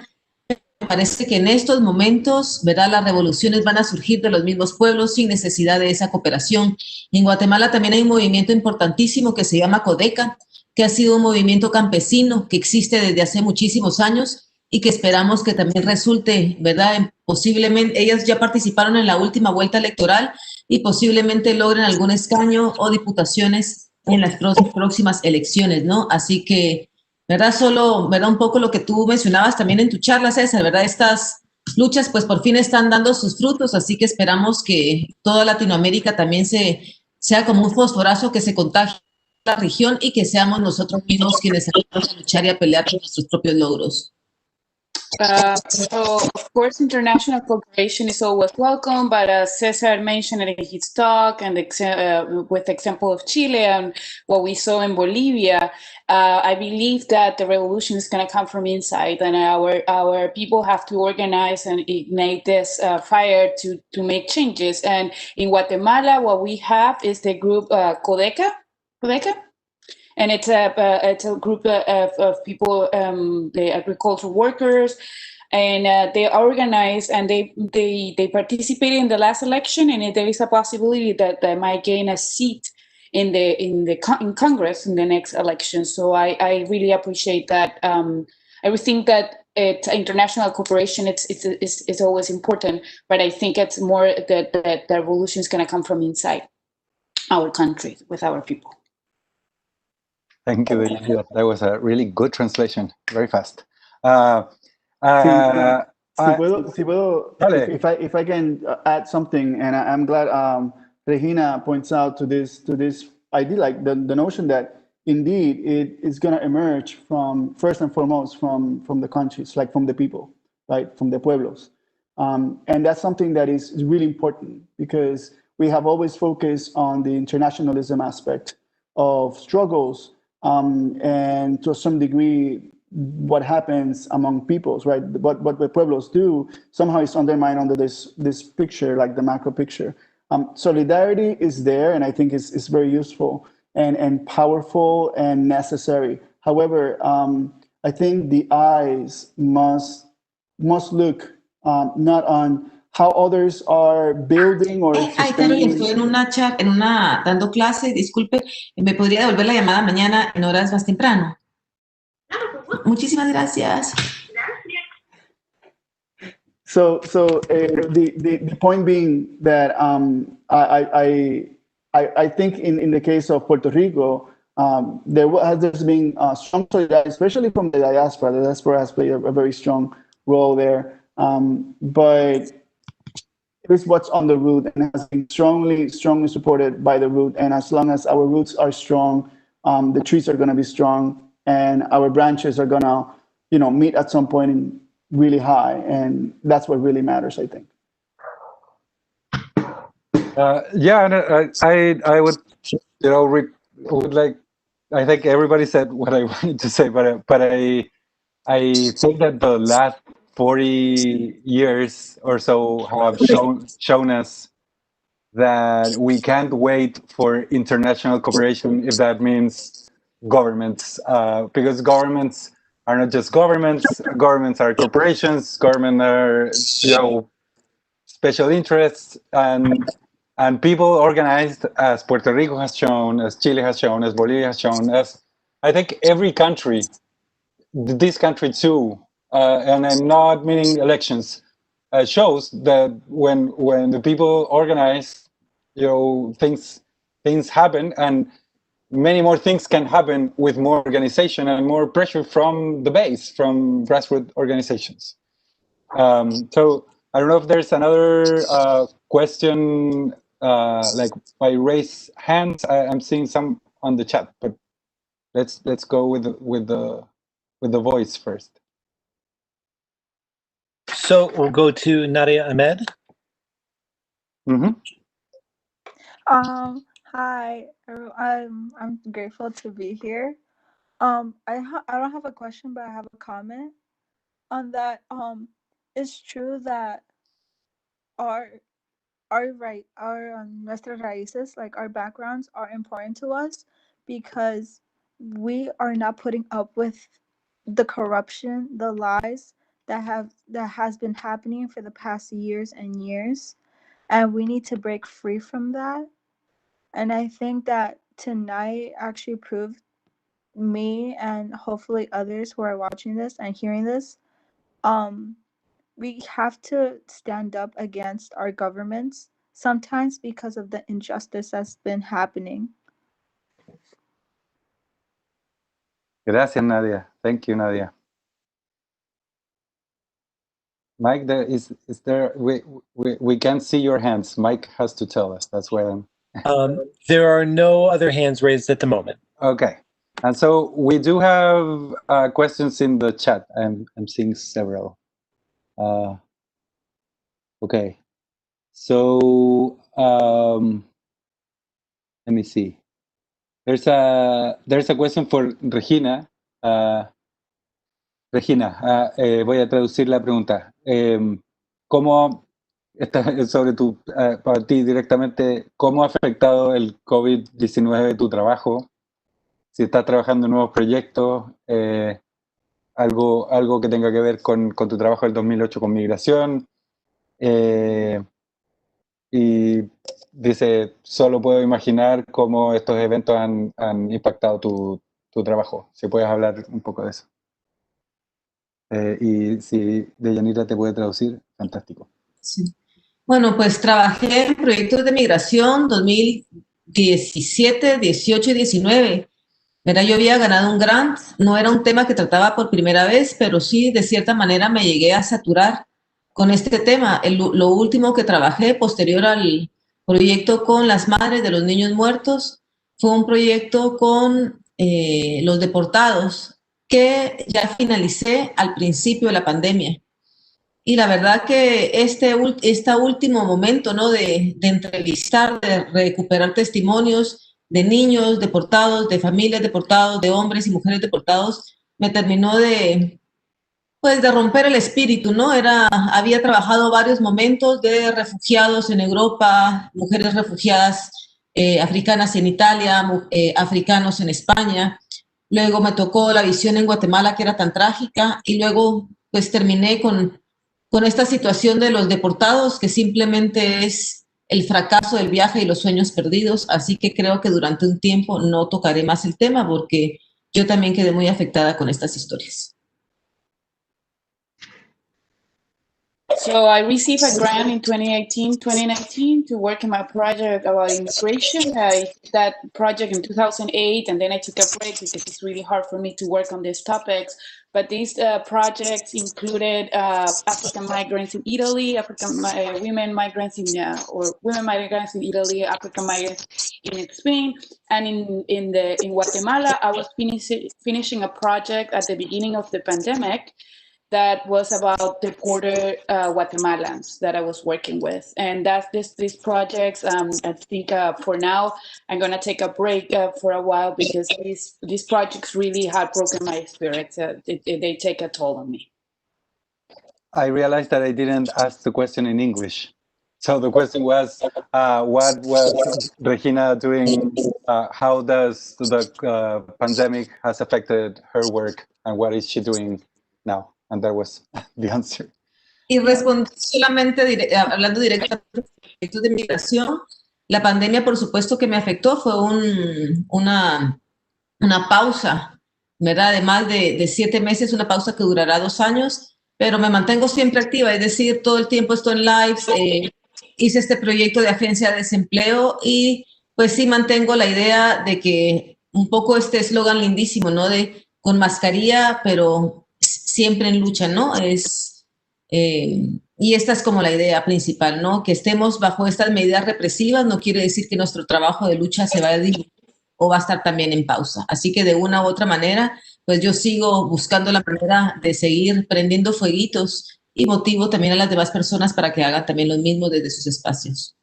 Me parece que en estos momentos, ¿verdad? Las revoluciones van a surgir de los mismos pueblos sin necesidad de esa cooperación. Y en Guatemala también hay un movimiento importantísimo que se llama CODECA, que ha sido un movimiento campesino que existe desde hace muchísimos años y que esperamos que también resulte, ¿verdad? Posiblemente, ellas ya participaron en la última vuelta electoral y posiblemente logren algún escaño o diputaciones en las próximas elecciones, ¿no? Así que, ¿verdad? Solo, ¿verdad? Un poco lo que tú mencionabas también en tu charla, César, ¿verdad? Estas luchas, pues por fin están dando sus frutos, así que esperamos que toda Latinoamérica también sea como un fosforazo que se contagie en la región y que seamos nosotros mismos quienes salimos a luchar y a pelear por nuestros propios logros. So, of course, international cooperation is always welcome, but as Cesar mentioned in his talk, and with the example of Chile and what we saw in Bolivia, I believe that the revolution is going to come from inside, and our people have to organize and ignite this fire to make changes. And in Guatemala, what we have is the group CODECA? And it's a group of people, the agricultural workers, and they organize and they participated in the last election, and there is a possibility that they might gain a seat in Congress in the next election. So I really appreciate that. I would think that international cooperation it's always important, but I think it's more that the revolution is going to come from inside our country with our people. Thank you. That was a really good translation. Very fast. If I can add something, and I'm glad Regina points out to this idea, like the notion that indeed it is going to emerge from, first and foremost, from the countries, like from the people, right, from the pueblos. And that's something that is really important, because we have always focused on the internationalism aspect of struggles, and to some degree, what happens among peoples, right? What the pueblos do somehow is undermined under this picture, like the macro picture. Solidarity is there, and I think it's very useful and powerful and necessary. However, I think the eyes must look not on how others are building or Tani, estoy en una chat, dando clase, disculpe, ¿me podría devolver la llamada mañana en horas más temprano? Muchísimas gracias. So the point being that I think in the case of Puerto Rico, there's been strong solidarity, especially from the diaspora. The diaspora has played a very strong role there, but it's what's on the root and has been strongly supported by the root. And as long as our roots are strong, the trees are going to be strong, and our branches are going to, meet at some point really high, and that's what really matters, I think. Yeah, and I would, would like. I think everybody said what I wanted to say, but I think that the last 40 years or so have shown us that we can't wait for international cooperation if that means governments, because governments are not just governments. Governments are corporations. Governments are special interests, and people organized, as Puerto Rico has shown, as Chile has shown, as Bolivia has shown, as I think every country, this country too, and I'm not meaning elections, shows that when the people organize, things happen, and many more things can happen with more organization and more pressure from the base, from grassroots organizations. So I don't know if there's another question, like by raise hands. I'm seeing some on the chat, but let's go with the voice first. So we'll go to Nadia Ahmed. Mm-hmm. Hi, I'm grateful to be here. I don't have a question, but I have a comment on that. It's true that nuestras raíces, like our backgrounds, are important to us because we are not putting up with the corruption, the lies that has been happening for the past years and years, and we need to break free from that. And I think that tonight actually proved me and hopefully others who are watching this and hearing this, we have to stand up against our governments, sometimes because of the injustice that's been happening. Gracias, Nadia. Thank you, Nadia. Mike, is there? We can't see your hands. Mike has to tell us. That's why there are no other hands raised at the moment. Okay, and so we do have questions in the chat. I'm seeing several. Okay, so let me see. There's a question for Regina. Regina, voy a traducir la pregunta. ¿Cómo, sobre para ti directamente, cómo ha afectado el COVID-19 tu trabajo? Si estás trabajando en nuevos proyectos, algo que tenga que ver con tu trabajo del 2008 con migración. Y dice, solo puedo imaginar cómo estos eventos han impactado tu trabajo. Si puedes hablar un poco de eso. Y si Deyanira te puede traducir, fantástico. Sí. Bueno, pues trabajé en proyectos de migración 2017, 18 y 19. Era, yo había ganado un grant, no era un tema que trataba por primera vez, pero sí, de cierta manera me llegué a saturar con este tema. Lo último que trabajé posterior al proyecto con las madres de los niños muertos fue un proyecto con los deportados que ya finalicé al principio de la pandemia. Y la verdad que este último momento, ¿no? de entrevistar, de recuperar testimonios de niños deportados, de familias deportados, de hombres y mujeres deportados, me terminó pues, de romper el espíritu, ¿no? Había trabajado varios momentos de refugiados en Europa, mujeres refugiadas africanas en Italia, africanos en España. Luego me tocó la visión en Guatemala, que era tan trágica, y luego pues terminé con esta situación de los deportados, que simplemente es el fracaso del viaje y los sueños perdidos. Así que creo que durante un tiempo no tocaré más el tema porque yo también quedé muy afectada con estas historias. So I received a grant in 2018, 2019 to work in my project about immigration. I did that project in 2008, and then I took a break because it's really hard for me to work on these topics. But these projects included African migrants in Italy, women migrants in women migrants in Italy, African migrants in Spain, and in Guatemala. I was finishing a project at the beginning of the pandemic that was about deported Guatemalans that I was working with. And that's these projects, I think for now, I'm gonna take a break for a while because these projects really have broken my spirit. They take a toll on me. I realized that I didn't ask the question in English. So the question was, what was Regina doing? How does the pandemic has affected her work, and what is she doing now? And that was the answer. Y respondí solamente hablando directamente de proyectos de migración. La pandemia, por supuesto, que me afectó, fue una pausa, ¿verdad? De más de 7 meses, una pausa que durará 2 años, pero me mantengo siempre activa, es decir, todo el tiempo estoy en lives, hice este proyecto de agencia de desempleo y pues sí mantengo la idea de que un poco este eslogan lindísimo, ¿no? De con mascarilla, pero siempre en lucha, ¿no? Y esta es como la idea principal, ¿no? Que estemos bajo estas medidas represivas no quiere decir que nuestro trabajo de lucha se va a diluir o va a estar también en pausa. Así que de una u otra manera, pues yo sigo buscando la manera de seguir prendiendo fueguitos y motivo también a las demás personas para que hagan también lo mismo desde sus espacios.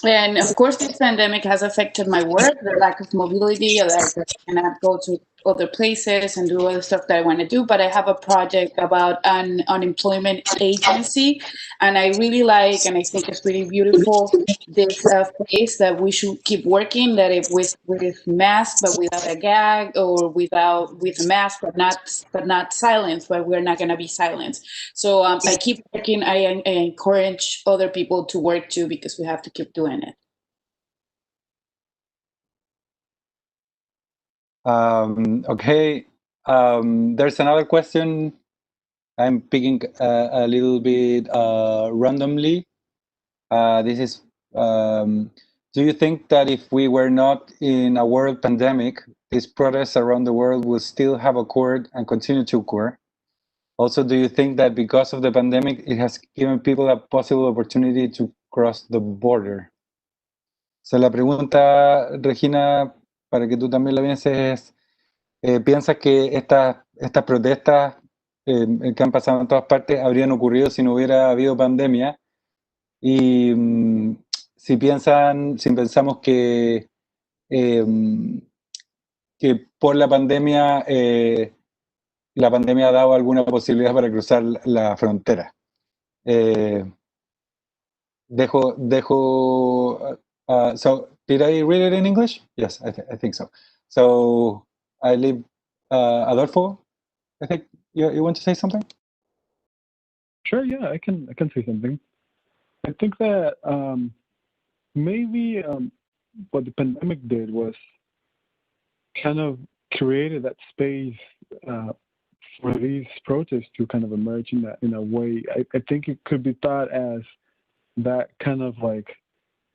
And of course, this pandemic has affected my work, the lack of mobility, that I cannot go to other places and do other stuff that I want to do. But I have a project about an unemployment agency, and I really like, and I think it's really beautiful, this place that we should keep working, that if with masks but without a gag, or with a mask but not silence, but we're not going to be silenced. So I keep working. I encourage other people to work too, because we have to keep doing it. Okay, there's another question. I'm picking a little bit randomly. This is, do you think that if we were not in a world pandemic, these protests around the world would still have occurred and continue to occur? Also, do you think that because of the pandemic, it has given people a possible opportunity to cross the border? So la pregunta, Regina, para que tú también la pienses, es, ¿piensas que estas protestas que han pasado en todas partes habrían ocurrido si no hubiera habido pandemia? Y si pensamos que por la pandemia ha dado alguna posibilidad para cruzar la frontera. So, did I read it in English? Yes, I think so. So, I leave Adolfo. I think you want to say something? Sure, yeah, I can say something. I think that maybe what the pandemic did was kind of created that space for these protests to kind of emerge in a way. I think it could be thought as that kind of like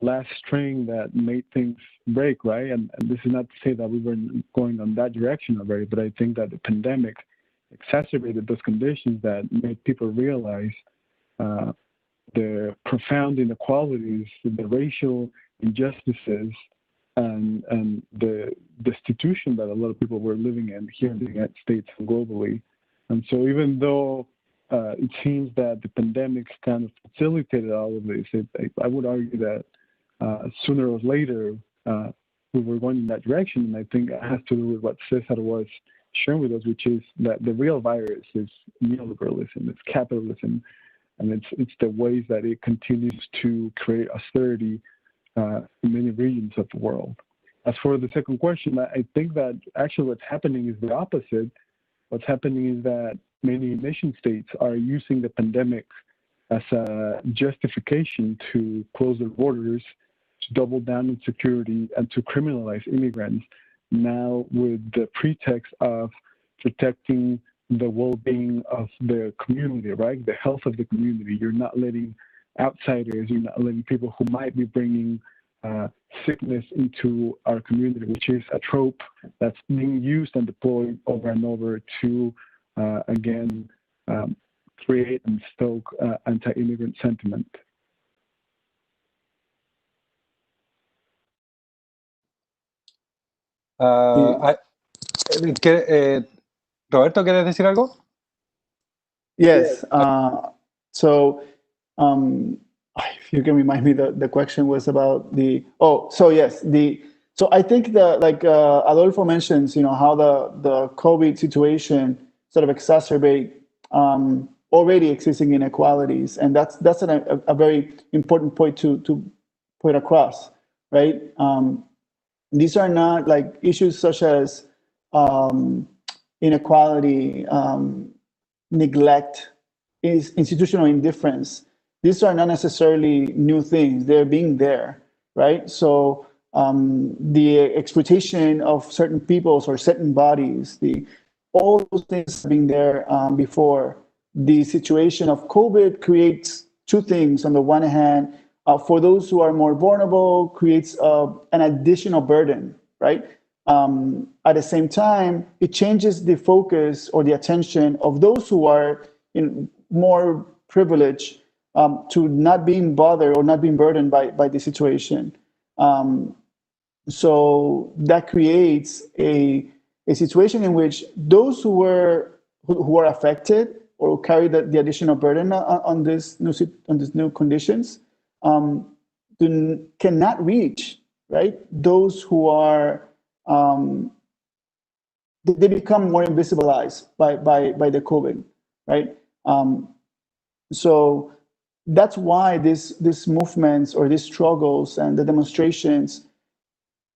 last string that made things break, right? And this is not to say that we were going on that direction already, but I think that the pandemic exacerbated those conditions that made people realize the profound inequalities, the racial injustices, and the destitution that a lot of people were living in here in the United States and globally. And so even though it seems that the pandemic kind of facilitated all of this, I would argue that sooner or later we were going in that direction. And I think it has to do with what Cesar was sharing with us, which is that the real virus is neoliberalism, it's capitalism, and it's the ways that it continues to create austerity in many regions of the world. As for the second question, I think that actually what's happening is the opposite. What's happening is that many nation states are using the pandemic as a justification to close their borders, to double down on security, and to criminalize immigrants, now with the pretext of protecting the well-being of the community, right? The health of the community. You're not letting outsiders, you're not letting people who might be bringing sickness into our community, which is a trope that's being used and deployed over and over to, again, create and stoke anti-immigrant sentiment. Roberto, ¿quieres decir algo? Yes. If you can remind me, the question was about so I think that, like Adolfo mentions, how the COVID situation sort of exacerbate already existing inequalities, and that's a very important point to put across, right? These are not like issues such as inequality, neglect, institutional indifference. These are not necessarily new things. They're being there, right? So the exploitation of certain peoples or certain bodies, all those things being there before. The situation of COVID creates two things. On the one hand, for those who are more vulnerable, creates an additional burden, right? At the same time, it changes the focus or the attention of those who are more privileged to not being bothered or not being burdened by the situation. So that creates a situation in which those who are affected or carry the additional burden on this new conditions cannot reach, right? Those who are they become more invisibilized by the COVID, right? So that's why these movements or these struggles and the demonstrations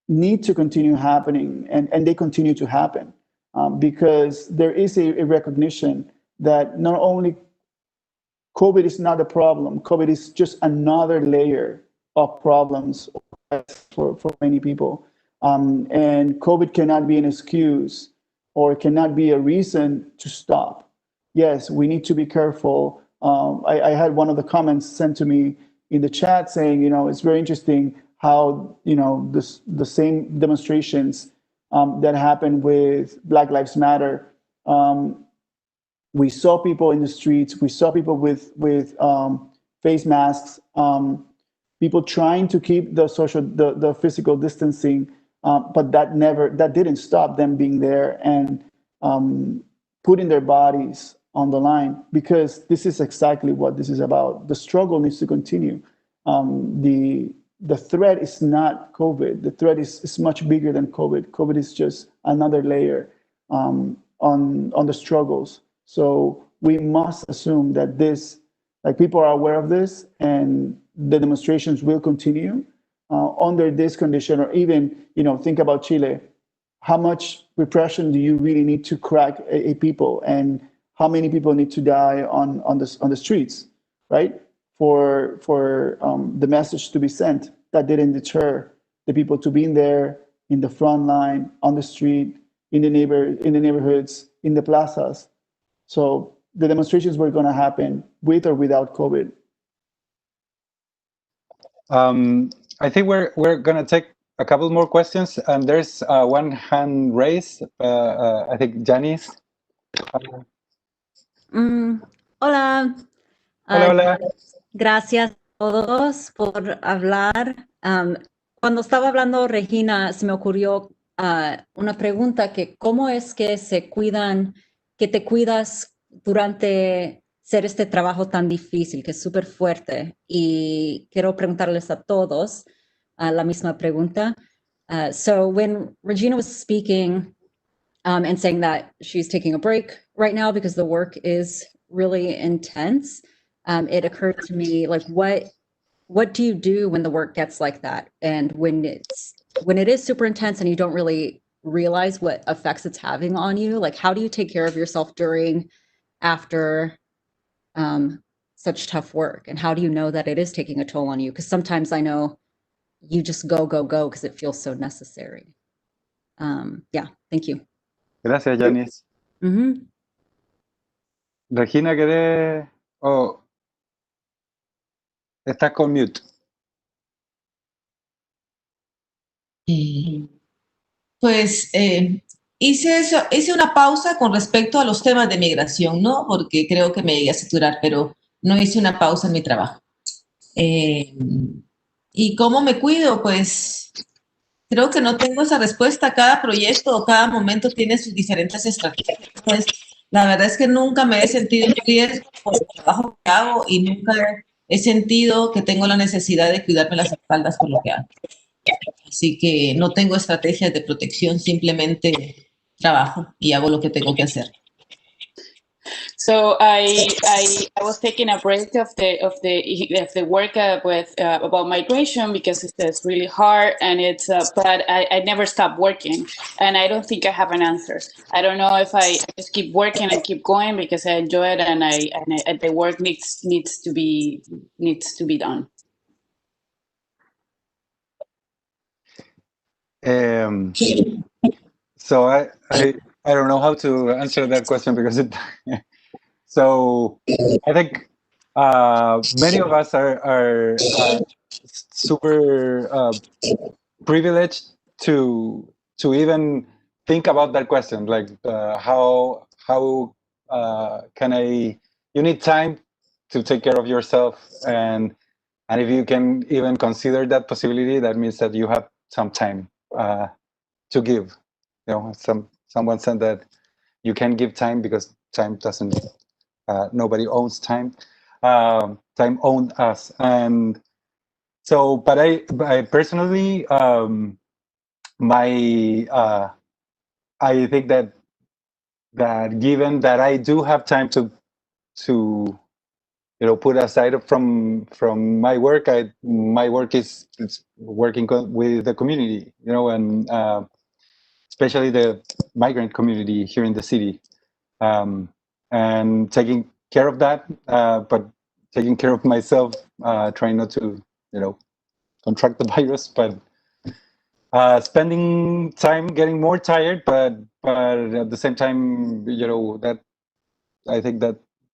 need to continue happening, and they continue to happen because there is a recognition that not only COVID is not a problem, COVID is just another layer of problems for many people. And COVID cannot be an excuse or cannot be a reason to stop. Yes, we need to be careful. I had one of the comments sent to me in the chat saying, it's very interesting how, the same demonstrations that happened with Black Lives Matter, we saw people in the streets, we saw people with face masks, people trying to keep the physical distancing, but that didn't stop them being there and putting their bodies on the line, because this is exactly what this is about. The struggle needs to continue. The threat is not COVID. The threat is much bigger than COVID. COVID is just another layer on the struggles. So we must assume that people are aware of this, and the demonstrations will continue under this condition. Or even, think about Chile. How much repression do you really need to crack a people, and how many people need to die on the streets, right? For the message to be sent. That didn't deter the people to being there in the front line, on the street, in the neighborhoods, in the plazas, So the demonstrations were going to happen with or without COVID. I think we're gonna take a couple more questions, and there's one hand raised. I think Janice. Hola. Hola, hola. Gracias a todos por hablar. Cuando estaba hablando Regina, se me ocurrió una pregunta que ¿cómo es que se cuidan, que te cuidas durante hacer este trabajo tan difícil, que es súper fuerte? Y quiero preguntarles a todos la misma pregunta. So when Regina was speaking and saying that she's taking a break right now because the work is really intense, it occurred to me, like, what do you do when the work gets like that, and when it is super intense and you don't really realize what effects it's having on you? Like, how do you take care of yourself after such tough work, and how do you know that it is taking a toll on you? Because sometimes I know you just go because it feels so necessary. Yeah, thank you. Gracias, Janice. Regina, ¿querés? Oh, estás con mute. Pues hice una pausa con respecto a los temas de migración, ¿no? Porque creo que me llegué a saturar, pero no hice una pausa en mi trabajo. ¿Y cómo me cuido? Pues creo que no tengo esa respuesta. Cada proyecto o cada momento tiene sus diferentes estrategias. Pues la verdad es que nunca me he sentido en riesgo por el trabajo que hago y nunca he sentido que tengo la necesidad de cuidarme las espaldas por lo que hago. Así que no tengo estrategias de protección, simplemente trabajo y hago lo que tengo que hacer. So I was taking a break of the work with about migration because it's really hard, and it's but I never stop working, and I don't think I have an answer. I don't know if I just keep working and keep going because I enjoy it, and the work needs to be done. So I don't know how to answer that question because it. So I think many of us are super privileged to even think about that question, like how can I? You need time to take care of yourself, and if you can even consider that possibility, that means that you have some time to give. You know, someone said that you can give time because time doesn't. Nobody owns time. Time owns us, and so. But I personally, I think that given that I do have time to put aside from my work, my work is working with the community, and especially the migrant community here in the city. And taking care of that, but taking care of myself, trying not to, contract the virus, but spending time getting more tired, but at the same time, that I think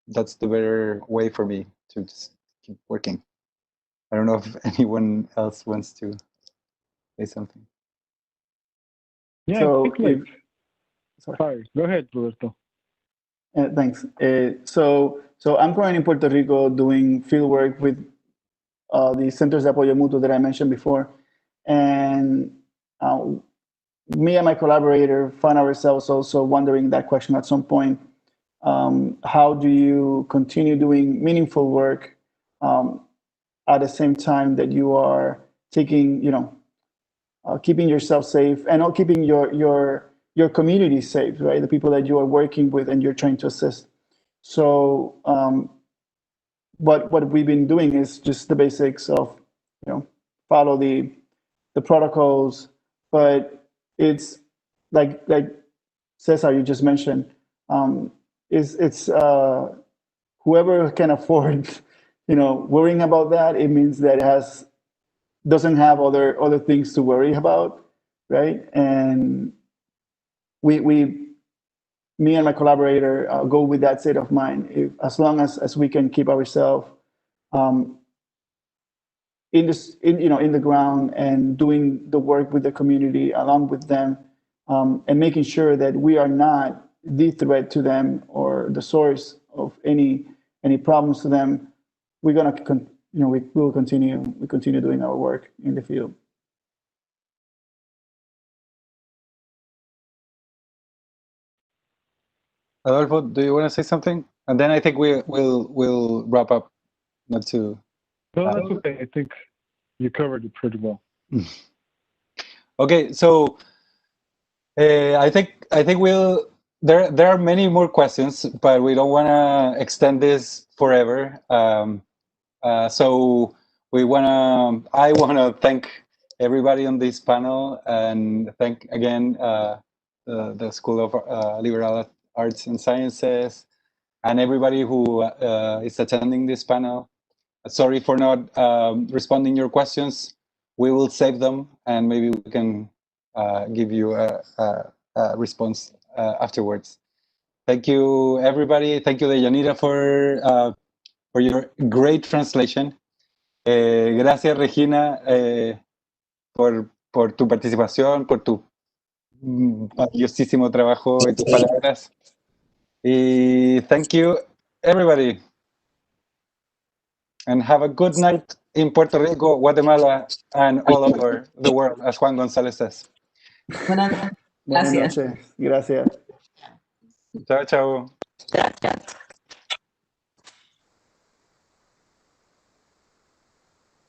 that's the better way for me to just keep working. I don't know if anyone else wants to say something. Yeah, So sorry, go ahead, Roberto. Thanks. So I'm currently in Puerto Rico doing field work with the Centers de Apoyo Mutuo that I mentioned before. And me and my collaborator found ourselves also wondering that question at some point. How do you continue doing meaningful work at the same time that you are taking, keeping yourself safe and not keeping your community safe, right? The people that you are working with and you're trying to assist. So what we've been doing is just the basics of, follow the protocols, but it's like Cesar, you just mentioned, it's whoever can afford, worrying about that, it means that it doesn't have other things to worry about, right? And we me and my collaborator go with that state of mind. As long as we can keep ourselves in the ground and doing the work with the community along with them, and making sure that we are not the threat to them or the source of any problems to them, we're gonna we will continue doing our work in the field. Adolfo, do you want to say something? And then I think we'll wrap up. Not to. No, that's okay. I think you covered it pretty well. Okay, so I think we'll. There are many more questions, but we don't want to extend this forever. So I want to thank everybody on this panel and thank again the School of Liberal Arts and Sciences and everybody who is attending this panel. Sorry for not responding your questions. We will save them and maybe we can give you a response afterwards. Thank you, everybody. Thank you, Deyanira, for your great translation. Gracias, Regina, por tu participación, por tu valiosísimo trabajo y tus palabras. Y thank you, everybody. And have a good night in Puerto Rico, Guatemala, and all over the world, as Juan González says. Buenas noches. Gracias. Chao, chao. Gracias.